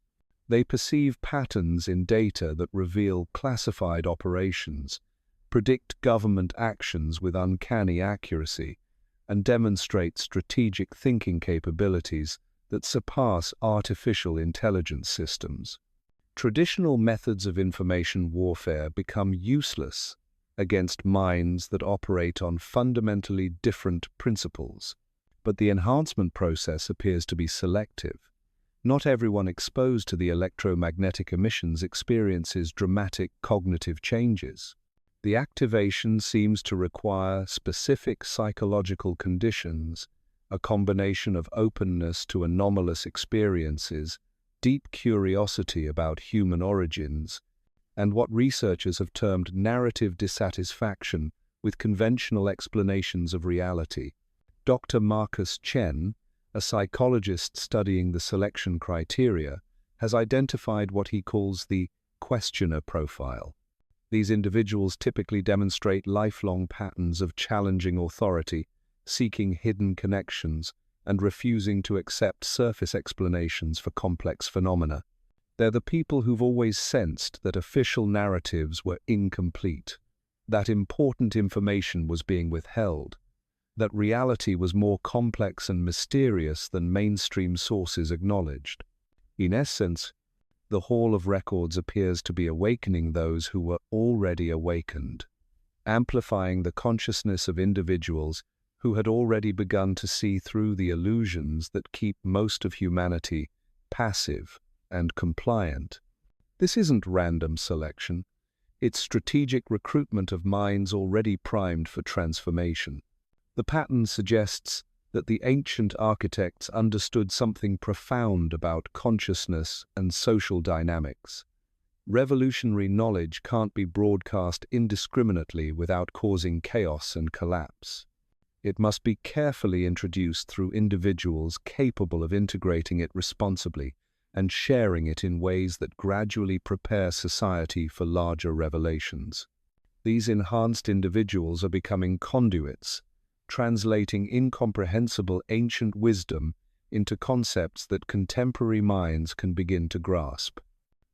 They perceive patterns in data that reveal classified operations, predict government actions with uncanny accuracy, and demonstrate strategic thinking capabilities that surpass artificial intelligence systems. Traditional methods of information warfare become useless against minds that operate on fundamentally different principles. But the enhancement process appears to be selective. Not everyone exposed to the electromagnetic emissions experiences dramatic cognitive changes. The activation seems to require specific psychological conditions, a combination of openness to anomalous experiences, deep curiosity about human origins, and what researchers have termed narrative dissatisfaction with conventional explanations of reality. Dr. Marcus Chen, a psychologist studying the selection criteria, has identified what he calls the questioner profile. These individuals typically demonstrate lifelong patterns of challenging authority, seeking hidden connections, and refusing to accept surface explanations for complex phenomena. They're the people who've always sensed that official narratives were incomplete, that important information was being withheld, that reality was more complex and mysterious than mainstream sources acknowledged. In essence, the Hall of Records appears to be awakening those who were already awakened, amplifying the consciousness of individuals who had already begun to see through the illusions that keep most of humanity passive and compliant. This isn't random selection. It's strategic recruitment of minds already primed for transformation. The pattern suggests that the ancient architects understood something profound about consciousness and social dynamics. Revolutionary knowledge can't be broadcast indiscriminately without causing chaos and collapse. It must be carefully introduced through individuals capable of integrating it responsibly and sharing it in ways that gradually prepare society for larger revelations. These enhanced individuals are becoming conduits, translating incomprehensible ancient wisdom into concepts that contemporary minds can begin to grasp.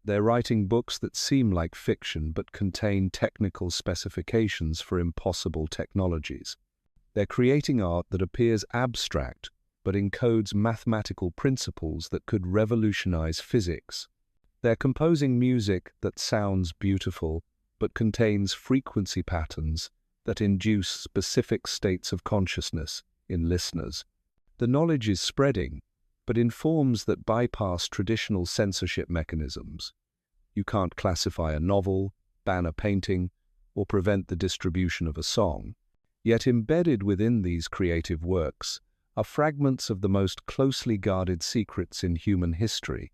They're writing books that seem like fiction but contain technical specifications for impossible technologies. They're creating art that appears abstract but encodes mathematical principles that could revolutionize physics. They're composing music that sounds beautiful but contains frequency patterns that induce specific states of consciousness in listeners. The knowledge is spreading, but in forms that bypass traditional censorship mechanisms. You can't classify a novel, ban a painting, or prevent the distribution of a song. Yet embedded within these creative works are fragments of the most closely guarded secrets in human history,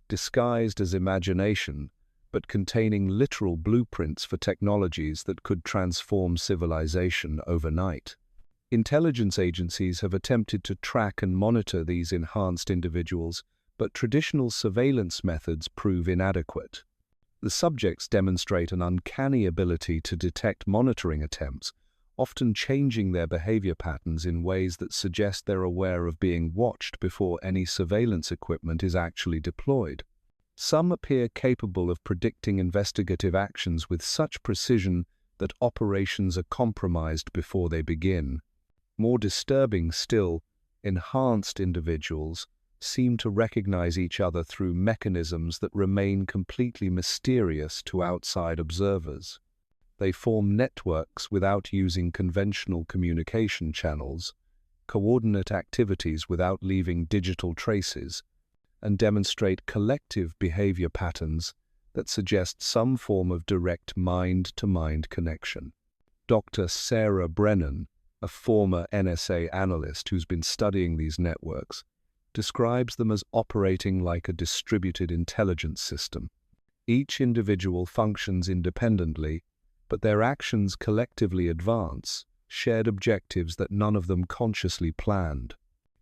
disguised as imagination, but containing literal blueprints for technologies that could transform civilization overnight. Intelligence agencies have attempted to track and monitor these enhanced individuals, but traditional surveillance methods prove inadequate. The subjects demonstrate an uncanny ability to detect monitoring attempts, often changing their behavior patterns in ways that suggest they're aware of being watched before any surveillance equipment is actually deployed. Some appear capable of predicting investigative actions with such precision that operations are compromised before they begin. More disturbing still, enhanced individuals seem to recognize each other through mechanisms that remain completely mysterious to outside observers. They form networks without using conventional communication channels, coordinate activities without leaving digital traces, and demonstrate collective behavior patterns that suggest some form of direct mind-to-mind connection. Dr. Sarah Brennan, a former NSA analyst who's been studying these networks, describes them as operating like a distributed intelligence system. Each individual functions independently, but their actions collectively advance shared objectives that none of them consciously planned.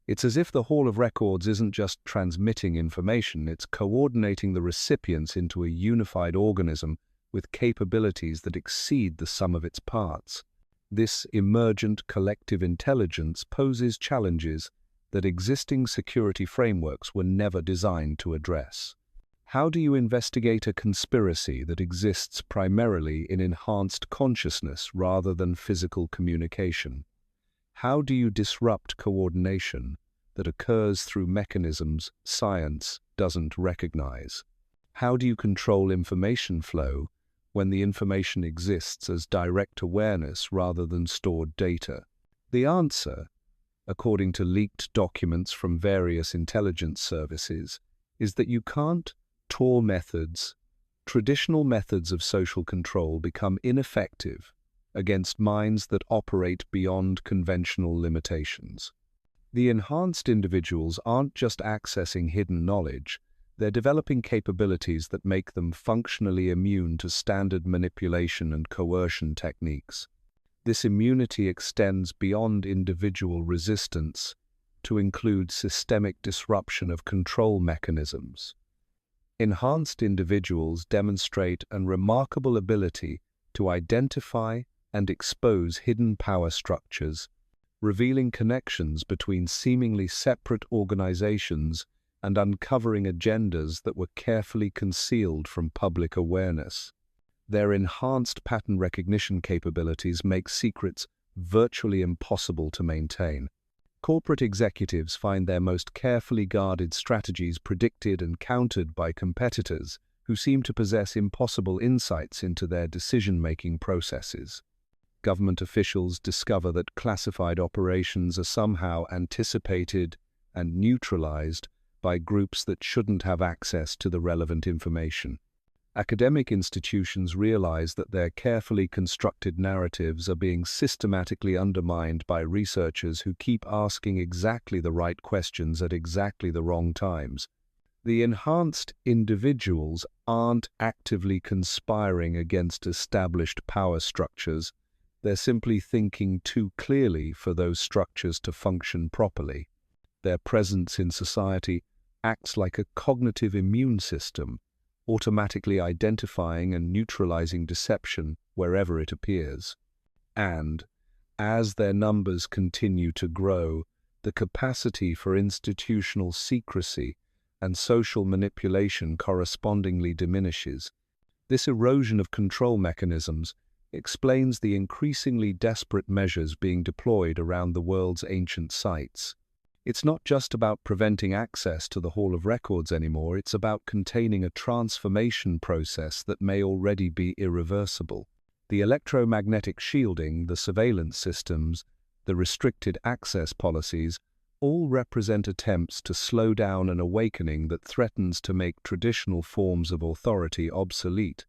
It's as if the Hall of Records isn't just transmitting information, it's coordinating the recipients into a unified organism with capabilities that exceed the sum of its parts. This emergent collective intelligence poses challenges that existing security frameworks were never designed to address. How do you investigate a conspiracy that exists primarily in enhanced consciousness rather than physical communication? How do you disrupt coordination that occurs through mechanisms science doesn't recognize? How do you control information flow when the information exists as direct awareness rather than stored data? The answer, according to leaked documents from various intelligence services, is that you can't. Traditional methods of social control become ineffective against minds that operate beyond conventional limitations. The enhanced individuals aren't just accessing hidden knowledge, they're developing capabilities that make them functionally immune to standard manipulation and coercion techniques. This immunity extends beyond individual resistance to include systemic disruption of control mechanisms. Enhanced individuals demonstrate a remarkable ability to identify and expose hidden power structures, revealing connections between seemingly separate organizations and uncovering agendas that were carefully concealed from public awareness. Their enhanced pattern recognition capabilities make secrets virtually impossible to maintain. Corporate executives find their most carefully guarded strategies predicted and countered by competitors who seem to possess impossible insights into their decision-making processes. Government officials discover that classified operations are somehow anticipated and neutralized by groups that shouldn't have access to the relevant information. Academic institutions realize that their carefully constructed narratives are being systematically undermined by researchers who keep asking exactly the right questions at exactly the wrong times. The enhanced individuals aren't actively conspiring against established power structures. They're simply thinking too clearly for those structures to function properly. Their presence in society acts like a cognitive immune system, automatically identifying and neutralizing deception wherever it appears. And, as their numbers continue to grow, the capacity for institutional secrecy and social manipulation correspondingly diminishes. This erosion of control mechanisms explains the increasingly desperate measures being deployed around the world's ancient sites. It's not just about preventing access to the Hall of Records anymore, it's about containing a transformation process that may already be irreversible. The electromagnetic shielding, the surveillance systems, the restricted access policies all represent attempts to slow down an awakening that threatens to make traditional forms of authority obsolete.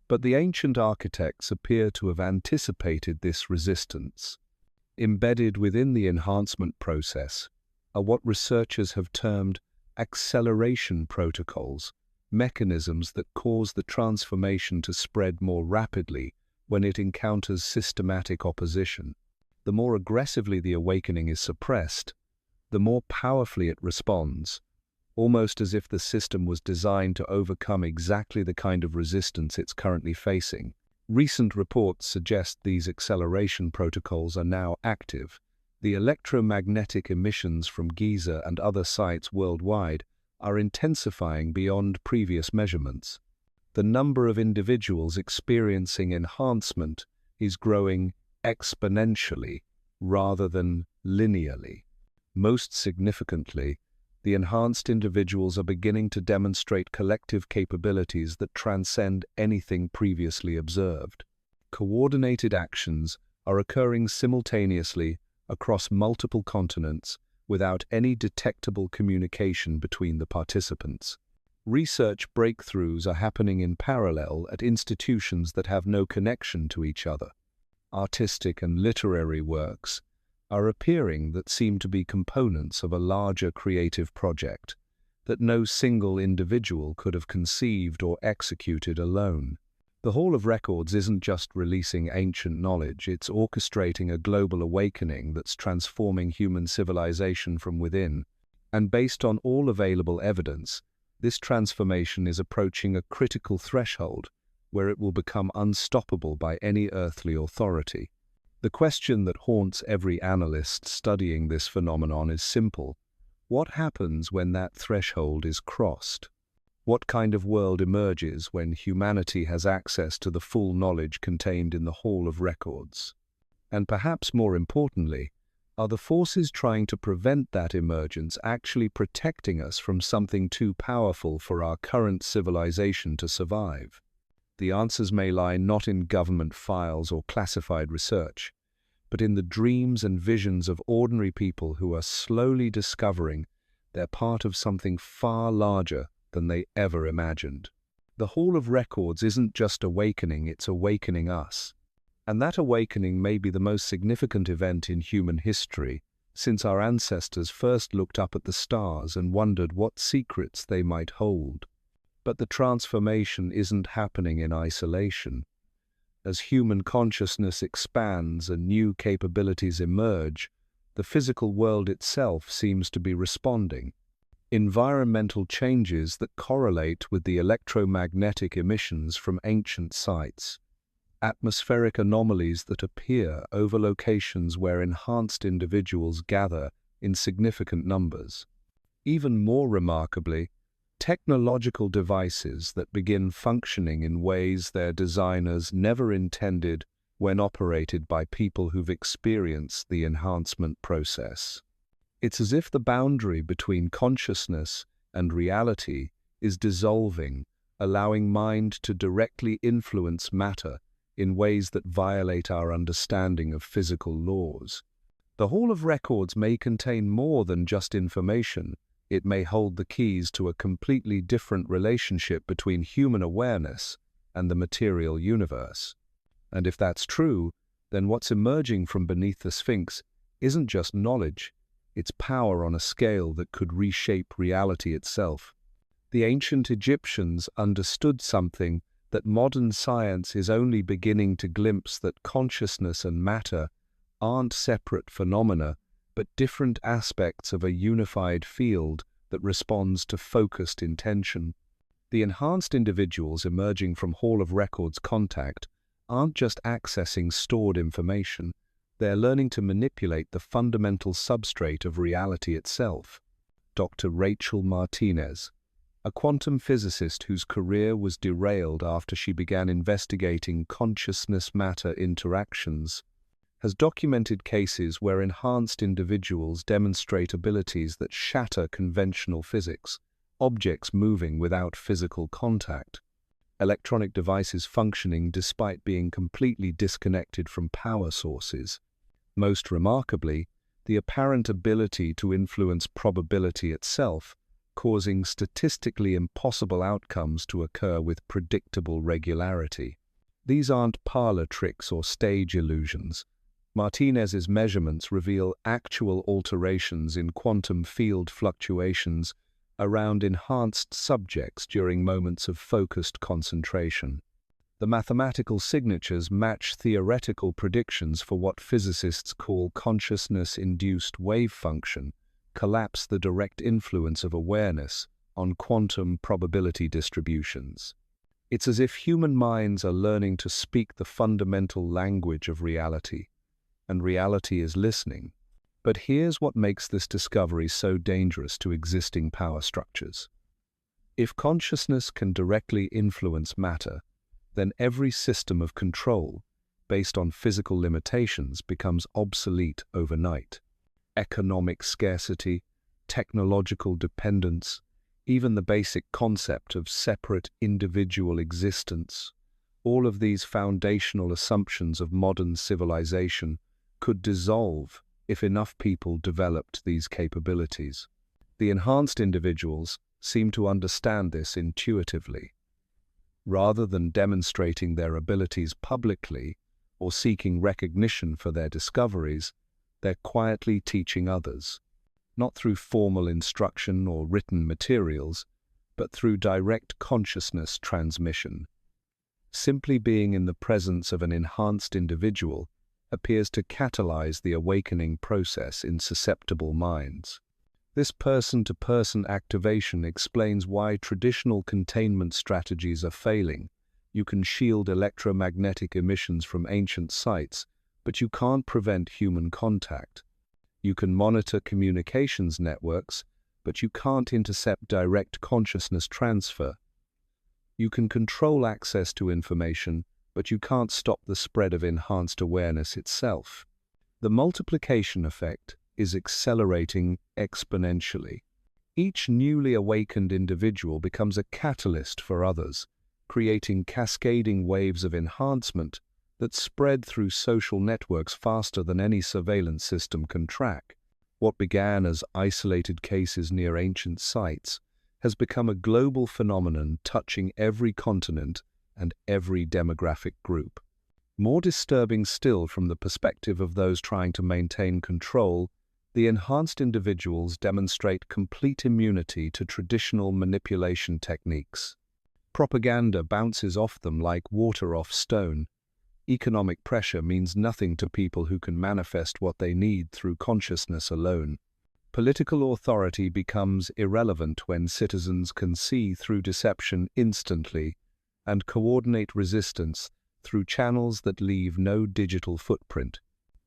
But the ancient architects appear to have anticipated this resistance. Embedded within the enhancement process are what researchers have termed acceleration protocols, mechanisms that cause the transformation to spread more rapidly when it encounters systematic opposition. The more aggressively the awakening is suppressed, the more powerfully it responds, almost as if the system was designed to overcome exactly the kind of resistance it's currently facing. Recent reports suggest these acceleration protocols are now active. The electromagnetic emissions from Giza and other sites worldwide are intensifying beyond previous measurements. The number of individuals experiencing enhancement is growing exponentially rather than linearly. Most significantly, the enhanced individuals are beginning to demonstrate collective capabilities that transcend anything previously observed. Coordinated actions are occurring simultaneously across multiple continents without any detectable communication between the participants. Research breakthroughs are happening in parallel at institutions that have no connection to each other. Artistic and literary works are appearing that seem to be components of a larger creative project that no single individual could have conceived or executed alone. The Hall of Records isn't just releasing ancient knowledge, it's orchestrating a global awakening that's transforming human civilization from within. And based on all available evidence, this transformation is approaching a critical threshold where it will become unstoppable by any earthly authority. The question that haunts every analyst studying this phenomenon is simple. What happens when that threshold is crossed? What kind of world emerges when humanity has access to the full knowledge contained in the Hall of Records? And perhaps more importantly, are the forces trying to prevent that emergence actually protecting us from something too powerful for our current civilization to survive? The answers may lie not in government files or classified research, but in the dreams and visions of ordinary people who are slowly discovering they're part of something far larger than they ever imagined. The Hall of Records isn't just awakening, it's awakening us. And that awakening may be the most significant event in human history, since our ancestors first looked up at the stars and wondered what secrets they might hold. But the transformation isn't happening in isolation. As human consciousness expands and new capabilities emerge, the physical world itself seems to be responding. Environmental changes that correlate with the electromagnetic emissions from ancient sites. atmospheric anomalies that appear over locations where enhanced individuals gather in significant numbers. Even more remarkably, technological devices that begin functioning in ways their designers never intended when operated by people who've experienced the enhancement process. It's as if the boundary between consciousness and reality is dissolving, allowing mind to directly influence matter in ways that violate our understanding of physical laws. The Hall of Records may contain more than just information. It may hold the keys to a completely different relationship between human awareness and the material universe. And if that's true, then what's emerging from beneath the Sphinx isn't just knowledge, it's power on a scale that could reshape reality itself. The ancient Egyptians understood something that modern science is only beginning to glimpse, that consciousness and matter aren't separate phenomena, but different aspects of a unified field that responds to focused intention. The enhanced individuals emerging from Hall of Records contact aren't just accessing stored information, they're learning to manipulate the fundamental substrate of reality itself. Dr. Rachel Martinez, a quantum physicist whose career was derailed after she began investigating consciousness-matter interactions, has documented cases where enhanced individuals demonstrate abilities that shatter conventional physics, objects moving without physical contact, electronic devices functioning despite being completely disconnected from power sources. Most remarkably, the apparent ability to influence probability itself, causing statistically impossible outcomes to occur with predictable regularity. These aren't parlor tricks or stage illusions. Martinez's measurements reveal actual alterations in quantum field fluctuations around enhanced subjects during moments of focused concentration. The mathematical signatures match theoretical predictions for what physicists call consciousness-induced wave function, collapse the direct influence of awareness on quantum probability distributions. It's as if human minds are learning to speak the fundamental language of reality, and reality is listening. But here's what makes this discovery so dangerous to existing power structures. If consciousness can directly influence matter, then every system of control, based on physical limitations, becomes obsolete overnight. Economic scarcity, technological dependence, even the basic concept of separate individual existence, all of these foundational assumptions of modern civilization could dissolve if enough people developed these capabilities. The enhanced individuals seem to understand this intuitively. Rather than demonstrating their abilities publicly or seeking recognition for their discoveries, they're quietly teaching others, not through formal instruction or written materials, but through direct consciousness transmission. Simply being in the presence of an enhanced individual appears to catalyze the awakening process in susceptible minds. This person-to-person activation explains why traditional containment strategies are failing. You can shield electromagnetic emissions from ancient sites, but you can't prevent human contact. You can monitor communications networks, but you can't intercept direct consciousness transfer. You can control access to information, but you can't stop the spread of enhanced awareness itself. The multiplication effect is accelerating exponentially. Each newly awakened individual becomes a catalyst for others, creating cascading waves of enhancement that spread through social networks faster than any surveillance system can track. What began as isolated cases near ancient sites has become a global phenomenon touching every continent and every demographic group. More disturbing still from the perspective of those trying to maintain control, the enhanced individuals demonstrate complete immunity to traditional manipulation techniques. Propaganda bounces off them like water off stone. Economic pressure means nothing to people who can manifest what they need through consciousness alone. Political authority becomes irrelevant when citizens can see through deception instantly and coordinate resistance through channels that leave no digital footprint.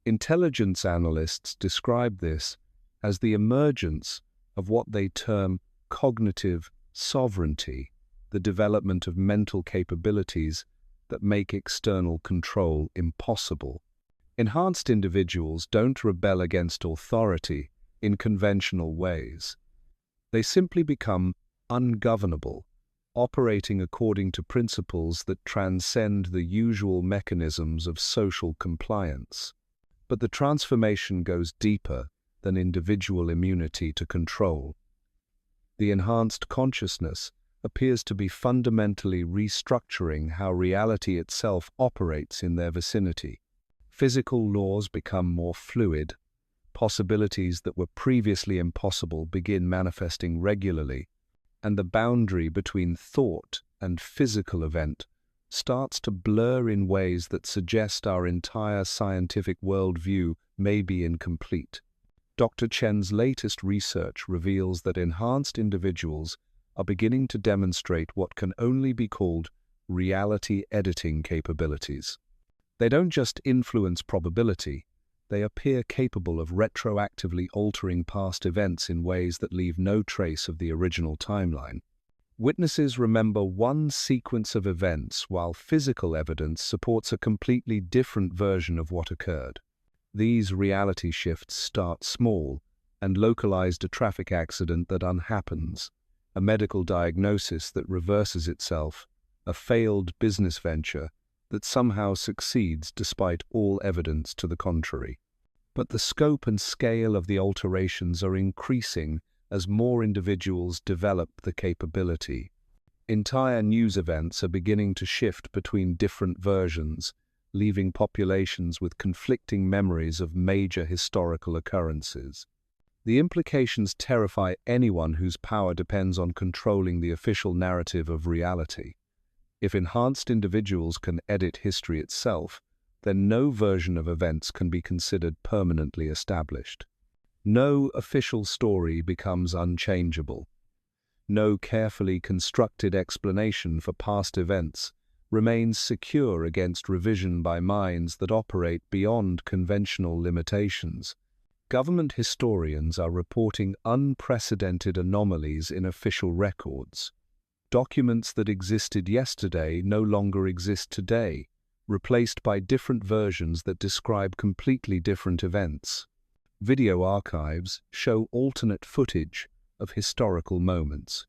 Intelligence analysts describe this as the emergence of what they term cognitive sovereignty, the development of mental capabilities that make external control impossible. Enhanced individuals don't rebel against authority in conventional ways. They simply become ungovernable, operating according to principles that transcend the usual mechanisms of social compliance. But the transformation goes deeper than individual immunity to control. The enhanced consciousness appears to be fundamentally restructuring how reality itself operates in their vicinity. Physical laws become more fluid. Possibilities that were previously impossible begin manifesting regularly, and the boundary between thought and physical event starts to blur in ways that suggest our entire scientific worldview may be incomplete. Dr. Chen's latest research reveals that enhanced individuals are beginning to demonstrate what can only be called reality editing capabilities. They don't just influence probability, they appear capable of retroactively altering past events in ways that leave no trace of the original timeline. Witnesses remember one sequence of events while physical evidence supports a completely different version of what occurred. These reality shifts start small and localized a traffic accident that unhappens, a medical diagnosis that reverses itself, a failed business venture that somehow succeeds despite all evidence to the contrary. But the scope and scale of the alterations are increasing as more individuals develop the capability. Entire news events are beginning to shift between different versions, leaving populations with conflicting memories of major historical occurrences. The implications terrify anyone whose power depends on controlling the official narrative of reality. If enhanced individuals can edit history itself, then no version of events can be considered permanently established. No official story becomes unchangeable. No carefully constructed explanation for past events remains secure against revision by minds that operate beyond conventional limitations. Government historians are reporting unprecedented anomalies in official records. Documents that existed yesterday no longer exist today, replaced by different versions that describe completely different events. Video archives show alternate footage of historical moments.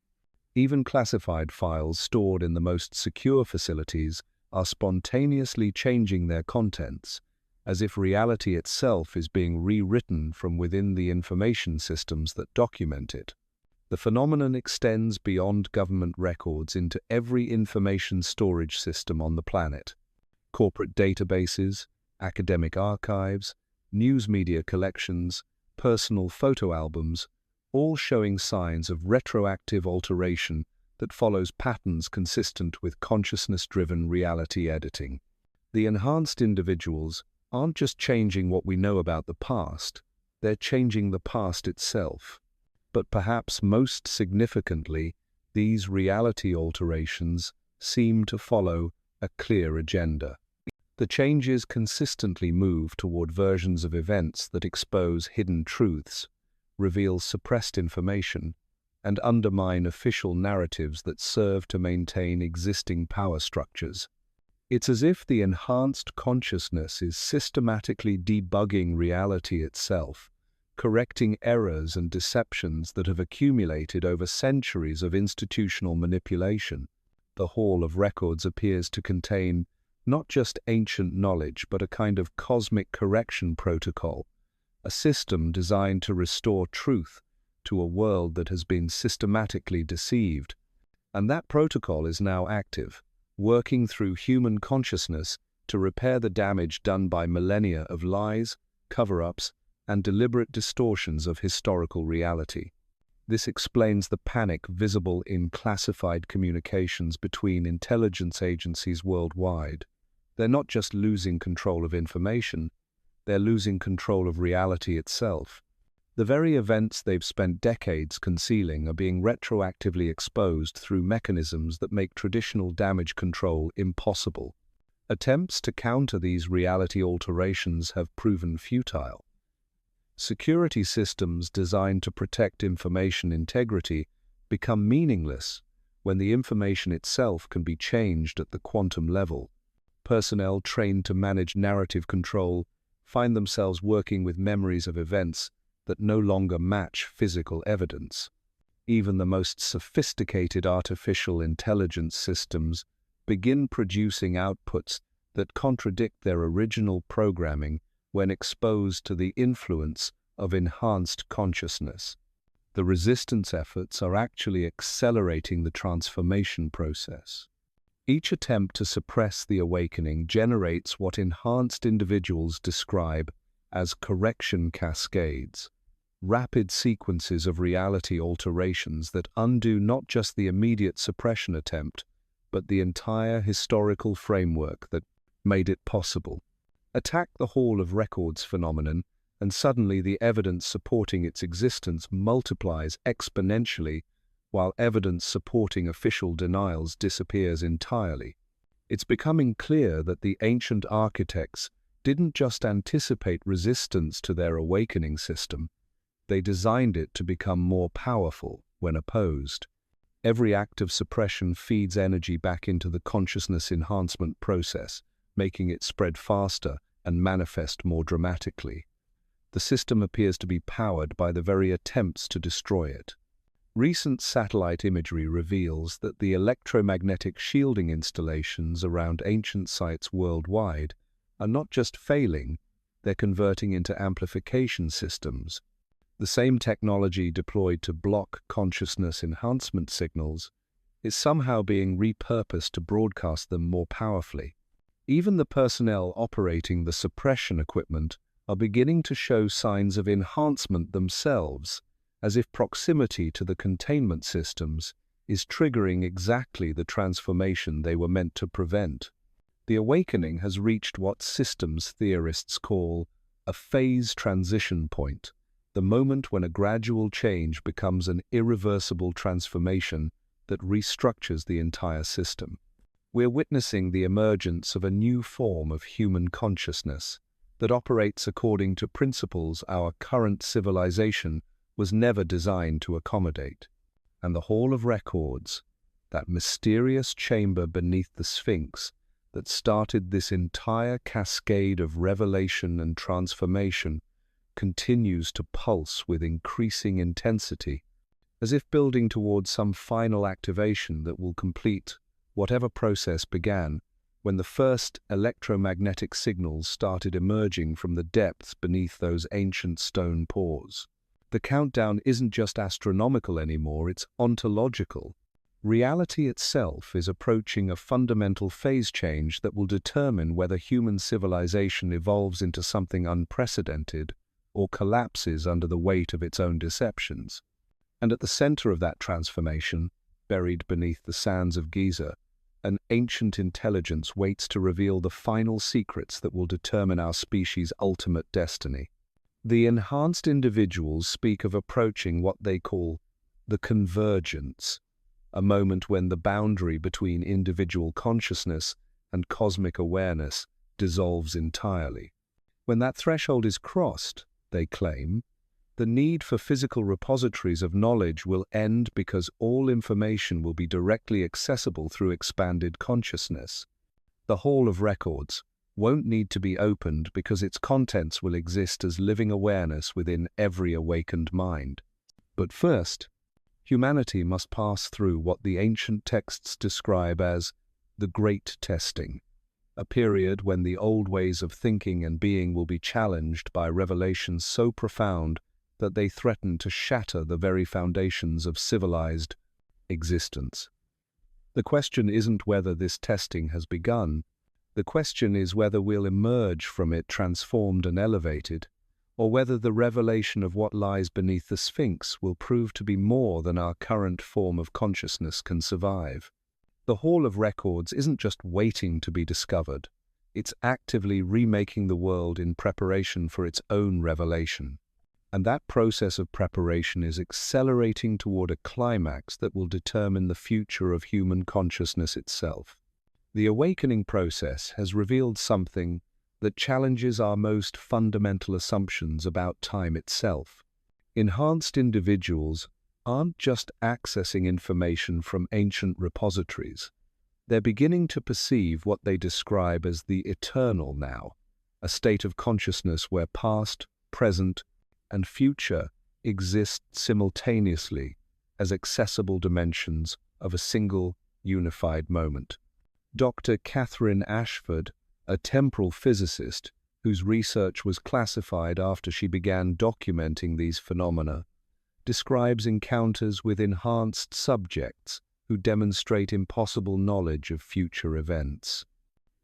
Even classified files stored in the most secure facilities are spontaneously changing their contents, as if reality itself is being rewritten from within the information systems that document it. The phenomenon extends beyond government records into every information storage system on the planet. Corporate databases, academic archives, news media collections, personal photo albums, all showing signs of retroactive alteration that follows patterns consistent with consciousness-driven reality editing. The enhanced individuals aren't just changing what we know about the past, they're changing the past itself. But perhaps most significantly, these reality alterations seem to follow a clear agenda. The changes consistently move toward versions of events that expose hidden truths, reveal suppressed information, and undermine official narratives that serve to maintain existing power structures. It's as if the enhanced consciousness is systematically debugging reality itself, correcting errors and deceptions that have accumulated over centuries of institutional manipulation. The Hall of Records appears to contain not just ancient knowledge, but a kind of cosmic correction protocol, a system designed to restore truth to a world that has been systematically deceived. And that protocol is now active, working through human consciousness to repair the damage done by millennia of lies, cover-ups, and deliberate distortions of historical reality. This explains the panic visible in classified communications between intelligence agencies worldwide. They're not just losing control of information, they're losing control of reality itself. The very events they've spent decades concealing are being retroactively exposed through mechanisms that make traditional damage control impossible. Attempts to counter these reality alterations have proven futile. Security systems designed to protect information integrity become meaningless when the information itself can be changed at the quantum level. Personnel trained to manage narrative control find themselves working with memories of events that no longer match physical evidence. Even the most sophisticated artificial intelligence systems begin producing outputs that contradict their original programming when exposed to the influence of enhanced consciousness. The resistance efforts are actually accelerating the transformation process. Each attempt to suppress the awakening generates what enhanced individuals describe as correction cascades, rapid sequences of reality alterations that undo not just the immediate suppression attempt, but the entire historical framework that made it possible. Attack the Hall of Records phenomenon, and suddenly the evidence supporting its existence multiplies exponentially, while evidence supporting official denials disappears entirely. It's becoming clear that the ancient architects didn't just anticipate resistance to their awakening system, they designed it to become more powerful when opposed. Every act of suppression feeds energy back into the consciousness enhancement process, making it spread faster and manifest more dramatically. The system appears to be powered by the very attempts to destroy it. Recent satellite imagery reveals that the electromagnetic shielding installations around ancient sites worldwide are not just failing, they're converting into amplification systems. The same technology deployed to block consciousness enhancement signals is somehow being repurposed to broadcast them more powerfully. Even the personnel operating the suppression equipment are beginning to show signs of enhancement themselves, as if proximity to the containment systems is triggering exactly the transformation they were meant to prevent. The awakening has reached what systems theorists call a phase transition point, the moment when a gradual change becomes an irreversible transformation that restructures the entire system. We're witnessing the emergence of a new form of human consciousness that operates according to principles our current civilization was never designed to accommodate. And the Hall of Records, that mysterious chamber beneath the Sphinx that started this entire cascade of revelation and transformation, continues to pulse with increasing intensity, as if building towards some final activation that will complete whatever process began when the first electromagnetic signals started emerging from the depths beneath those ancient stone pores. The countdown isn't just astronomical anymore, it's ontological. Reality itself is approaching a fundamental phase change that will determine whether human civilization evolves into something unprecedented or collapses under the weight of its own deceptions. And at the center of that transformation, buried beneath the sands of Giza, an ancient intelligence waits to reveal the final secrets that will determine our species' ultimate destiny. The enhanced individuals speak of approaching what they call the convergence, a moment when the boundary between individual consciousness and cosmic awareness dissolves entirely. When that threshold is crossed, they claim, the need for physical repositories of knowledge will end because all information will be directly accessible through expanded consciousness. The Hall of Records won't need to be opened because its contents will exist as living awareness within every awakened mind. But first, humanity must pass through what the ancient texts describe as the Great Testing, a period when the old ways of thinking and being will be challenged by revelations so profound that they threaten to shatter the very foundations of civilized existence. The question isn't whether this testing has begun. The question is whether we'll emerge from it transformed and elevated, or whether the revelation of what lies beneath the Sphinx will prove to be more than our current form of consciousness can survive. The Hall of Records isn't just waiting to be discovered, it's actively remaking the world in preparation for its own revelation. And that process of preparation is accelerating toward a climax that will determine the future of human consciousness itself. The awakening process has revealed something that challenges our most fundamental assumptions about time itself. Enhanced individuals aren't just accessing information from ancient repositories. They're beginning to perceive what they describe as the eternal now, a state of consciousness where past, present, and future exist simultaneously as accessible dimensions of a single, unified moment. Dr. Catherine Ashford, a temporal physicist whose research was classified after she began documenting these phenomena, describes encounters with enhanced subjects who demonstrate impossible knowledge of future events.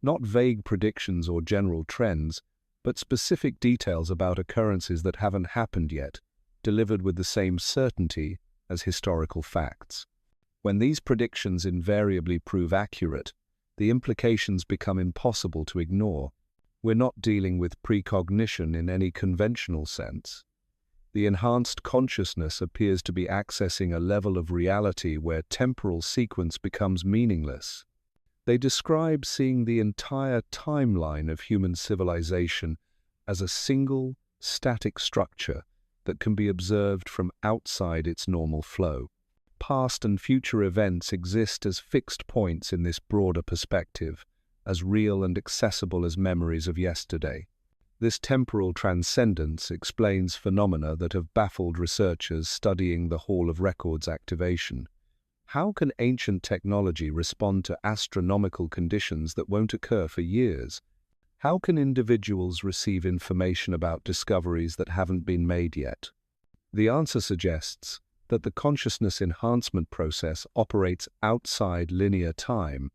Not vague predictions or general trends, but specific details about occurrences that haven't happened yet, delivered with the same certainty as historical facts. When these predictions invariably prove accurate, the implications become impossible to ignore. We're not dealing with precognition in any conventional sense. The enhanced consciousness appears to be accessing a level of reality where temporal sequence becomes meaningless. They describe seeing the entire timeline of human civilization as a single, static structure that can be observed from outside its normal flow. Past and future events exist as fixed points in this broader perspective, as real and accessible as memories of yesterday. This temporal transcendence explains phenomena that have baffled researchers studying the Hall of Records activation. How can ancient technology respond to astronomical conditions that won't occur for years? How can individuals receive information about discoveries that haven't been made yet? The answer suggests that the consciousness enhancement process operates outside linear time,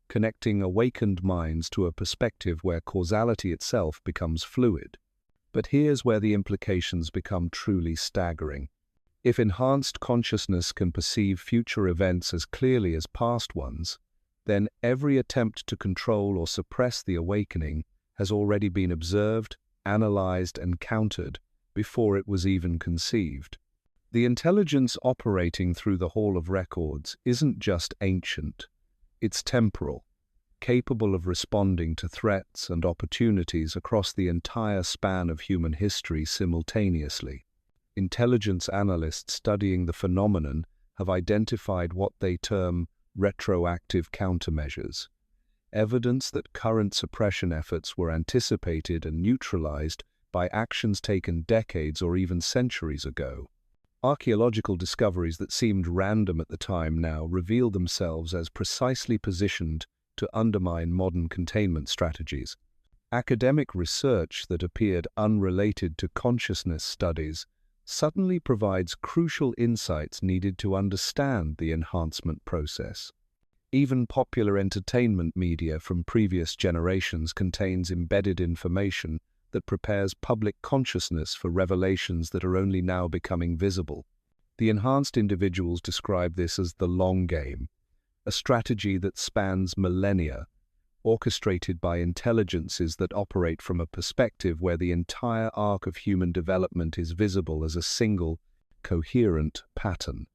connecting awakened minds to a perspective where causality itself becomes fluid. But here's where the implications become truly staggering. If enhanced consciousness can perceive future events as clearly as past ones, then every attempt to control or suppress the awakening has already been observed, analyzed, and countered before it was even conceived. The intelligence operating through the Hall of Records isn't just ancient. It's temporal, capable of responding to threats and opportunities across the entire span of human history simultaneously. Intelligence analysts studying the phenomenon have identified what they term retroactive countermeasures, evidence that current suppression efforts were anticipated and neutralized by actions taken decades or even centuries ago. Archaeological discoveries that seemed random at the time now reveal themselves as precisely positioned to undermine modern containment strategies. Academic research that appeared unrelated to consciousness studies suddenly provides crucial insights needed to understand the enhancement process. Even popular entertainment media from previous generations contains embedded information that prepares public consciousness for revelations that are only now becoming visible. The enhanced individuals describe this as the long game, a strategy that spans millennia, orchestrated by intelligences that operate from a perspective where the entire arc of human development is visible as a single, coherent pattern.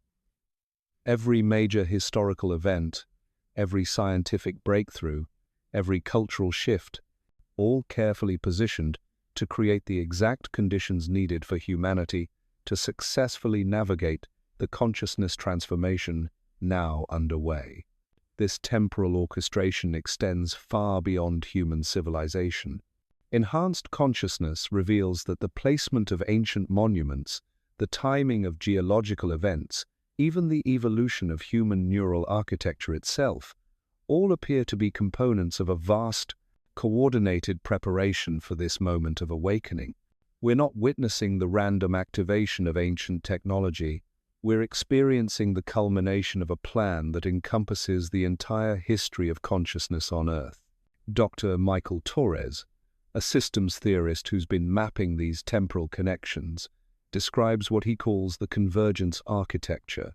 Every major historical event, every scientific breakthrough, every cultural shift, all carefully positioned to create the exact conditions needed for humanity to successfully navigate the consciousness transformation now underway. This temporal orchestration extends far beyond human civilization. Enhanced consciousness reveals that the placement of ancient monuments, the timing of geological events, even the evolution of human neural architecture itself, all appear to be components of a vast, coordinated preparation for this moment of awakening. We're not witnessing the random activation of ancient technology. We're experiencing the culmination of a plan that encompasses the entire history of consciousness on Earth. Dr. Michael Torres, a systems theorist who's been mapping these temporal connections, describes what he calls the convergence architecture,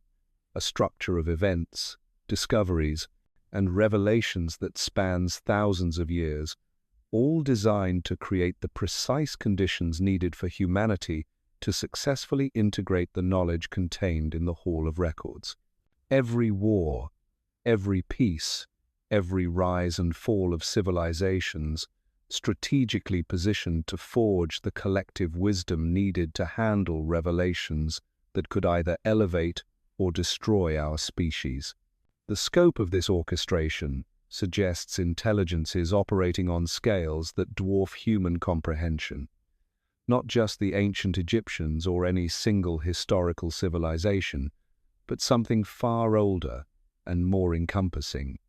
a structure of events, discoveries, and revelations that spans thousands of years, all designed to create the precise conditions needed for humanity to successfully integrate the knowledge contained in the Hall of Records. Every war, every peace, every rise and fall of civilizations, strategically positioned to forge the collective wisdom needed to handle revelations that could either elevate or destroy our species. The scope of this orchestration suggests intelligences operating on scales that dwarf human comprehension. Not just the ancient Egyptians or any single historical civilization, but something far older and more encompassing.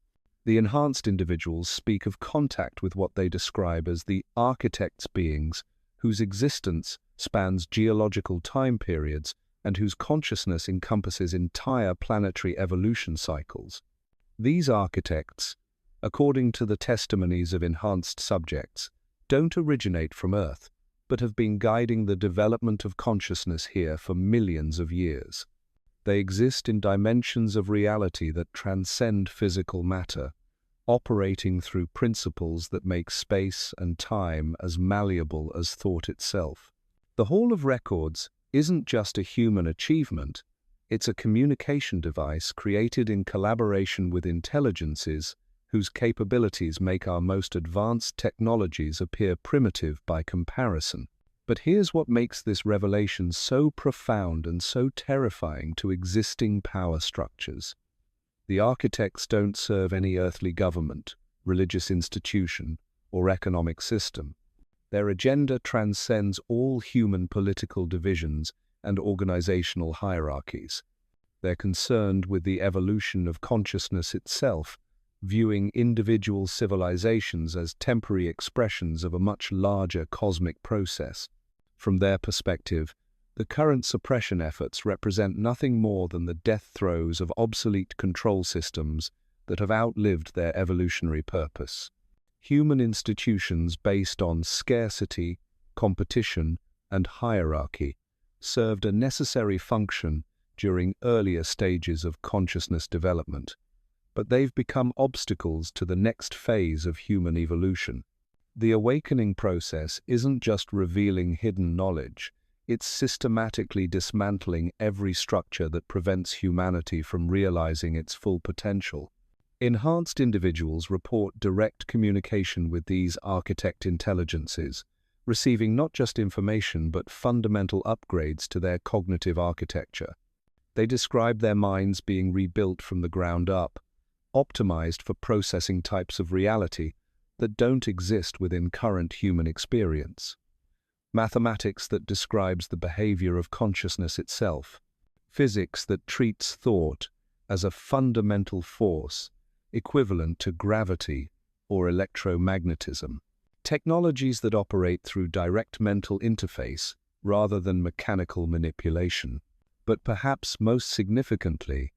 The enhanced individuals speak of contact with what they describe as the architect's beings, whose existence spans geological time periods and whose consciousness encompasses entire planetary evolution cycles. These architects, according to the testimonies of enhanced subjects, don't originate from Earth, but have been guiding the development of consciousness here for millions of years. They exist in dimensions of reality that transcend physical matter, operating through principles that make space and time as malleable as thought itself. The Hall of Records isn't just a human achievement, it's a communication device created in collaboration with intelligences whose capabilities make our most advanced technologies appear primitive by comparison. But here's what makes this revelation so profound and so terrifying to existing power structures. The architects don't serve any earthly government, religious institution, or economic system. Their agenda transcends all human political divisions and organizational hierarchies. They're concerned with the evolution of consciousness itself, viewing individual civilizations as temporary expressions of a much larger cosmic process. From their perspective, the current suppression efforts represent nothing more than the death throes of obsolete control systems that have outlived their evolutionary purpose. Human institutions based on scarcity, competition, and hierarchy served a necessary function during earlier stages of consciousness development, but they've become obstacles to the next phase of human evolution. The awakening process isn't just revealing hidden knowledge, it's systematically dismantling every structure that prevents humanity from realizing its full potential. Enhanced individuals report direct communication with these architect intelligences, receiving not just information but fundamental upgrades to their cognitive architecture. They describe their minds being rebuilt from the ground up, optimized for processing types of reality that don't exist within current human experience. Mathematics that describes the behavior of consciousness itself. Physics that treats thought as a fundamental force equivalent to gravity or electromagnetism. Technologies that operate through direct mental interface rather than mechanical manipulation. But perhaps most significantly,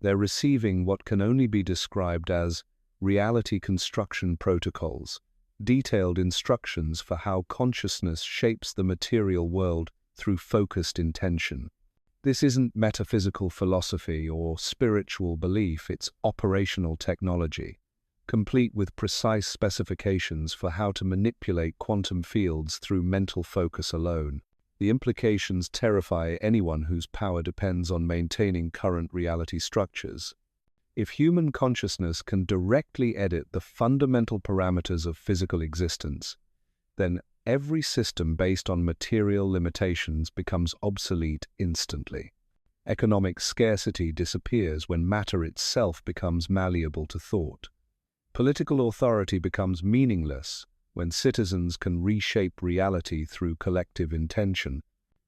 they're receiving what can only be described as reality construction protocols, detailed instructions for how consciousness shapes the material world through focused intention. This isn't metaphysical philosophy or spiritual belief, it's operational technology, complete with precise specifications for how to manipulate quantum fields through mental focus alone. The implications terrify anyone whose power depends on maintaining current reality structures. If human consciousness can directly edit the fundamental parameters of physical existence, then every system based on material limitations becomes obsolete instantly. Economic scarcity disappears when matter itself becomes malleable to thought. Political authority becomes meaningless when citizens can reshape reality through collective intention.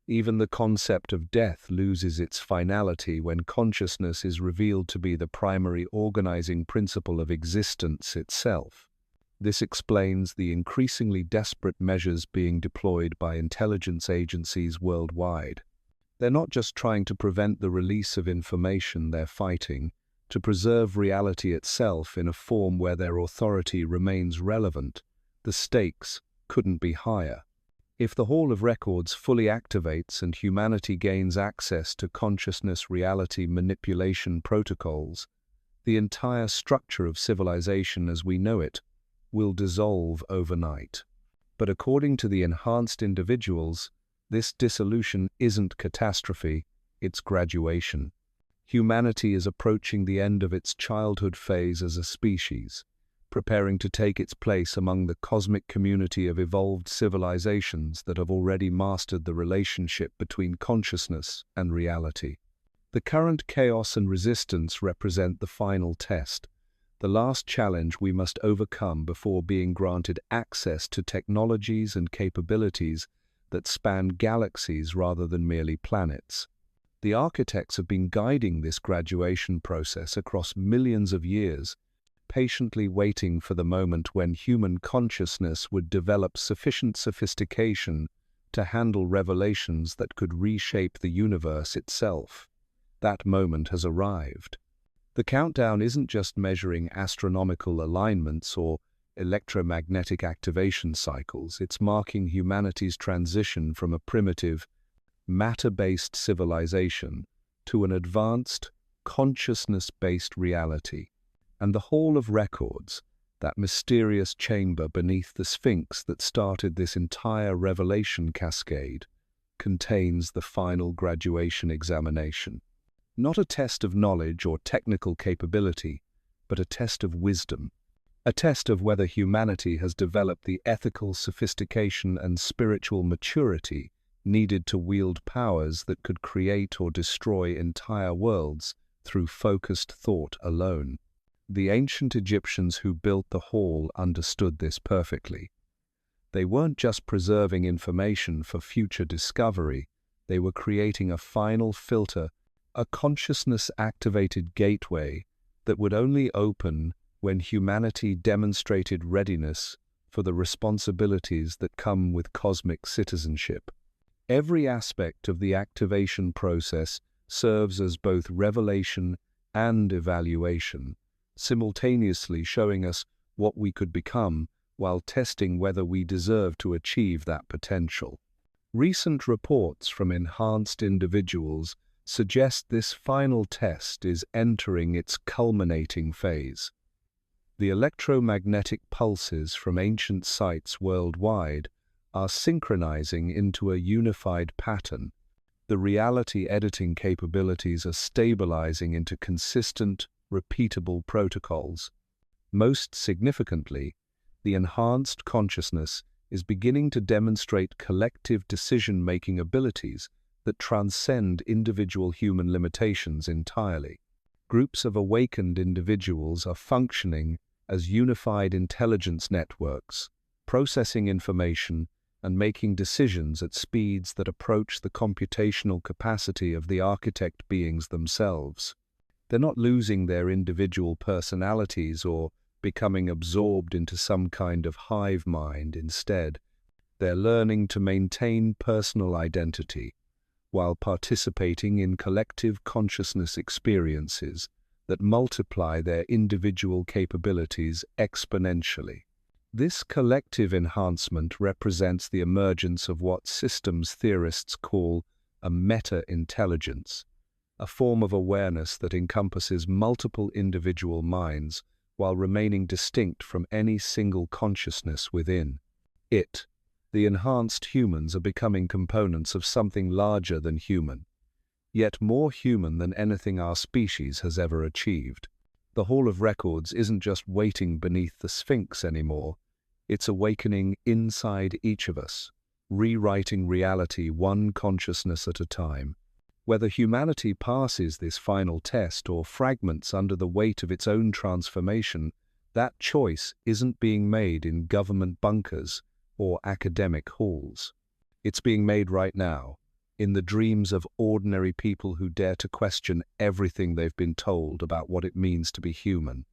Even the concept of death loses its finality when consciousness is revealed to be the primary organizing principle of existence itself. This explains the increasingly desperate measures being deployed by intelligence agencies worldwide. They're not just trying to prevent the release of information, they're fighting to preserve reality itself in a form where their authority remains relevant. The stakes couldn't be higher. If the Hall of Records fully activates and humanity gains access to consciousness reality manipulation protocols, the entire structure of civilization as we know it will dissolve overnight. But according to the enhanced individuals, this dissolution isn't catastrophe, it's graduation. humanity is approaching the end of its childhood phase as a species, preparing to take its place among the cosmic community of evolved civilizations that have already mastered the relationship between consciousness and reality. The current chaos and resistance represent the final test, the last challenge we must overcome before being granted access to technologies and capabilities that span galaxies rather than merely planets. The architects have been guiding this graduation process across millions of years, patiently waiting for the moment when human consciousness would develop sufficient sophistication to handle revelations that could reshape the universe itself. That moment has arrived. The countdown isn't just measuring astronomical alignments or electromagnetic activation cycles, it's marking humanity's transition from a primitive, matter-based civilization to an advanced, consciousness-based reality. And the Hall of Records, that mysterious chamber beneath the Sphinx that started this entire revelation cascade, contains the final graduation examination. Not a test of knowledge or technical capability, but a test of wisdom. A test of whether humanity has developed the ethical sophistication and spiritual maturity needed to wield powers that could create or destroy entire worlds through focused thought alone. The ancient Egyptians who built the hall understood this perfectly. They weren't just preserving information for future discovery, they were creating a final filter, a consciousness-activated gateway that would only open when humanity demonstrated readiness for the responsibilities that come with cosmic citizenship. Every aspect of the activation process serves as both revelation and evaluation, simultaneously showing us what we could become while testing whether we deserve to achieve that potential. Recent reports from enhanced individuals suggest this final test is entering its culminating phase. The electromagnetic pulses from ancient sites worldwide are synchronizing into a unified pattern. The reality editing capabilities are stabilizing into consistent, repeatable protocols. Most significantly, the enhanced consciousness is beginning to demonstrate collective decision-making abilities that transcend individual human limitations entirely. Groups of awakened individuals are functioning as unified intelligence networks, processing information and making decisions at speeds that approach the computational capacity of the architect beings themselves. They're not losing their individual personalities or becoming absorbed into some kind of hive mind. Instead, they're learning to maintain personal identity while participating in collective consciousness experiences that multiply their individual capabilities exponentially. This collective enhancement represents the emergence of what systems theorists call a meta-intelligence, a form of awareness that encompasses multiple individual minds while remaining distinct from any single consciousness within it. The enhanced humans are becoming components of something larger than human, yet more human than anything our species has ever achieved. The Hall of Records isn't just waiting beneath the Sphinx anymore, it's awakening inside each of us, rewriting reality one consciousness at a time. Whether humanity passes this final test or fragments under the weight of its own transformation, that choice isn't being made in government bunkers or academic halls. It's being made right now, in the dreams of ordinary people who dare to question everything they've been told about what it means to be human.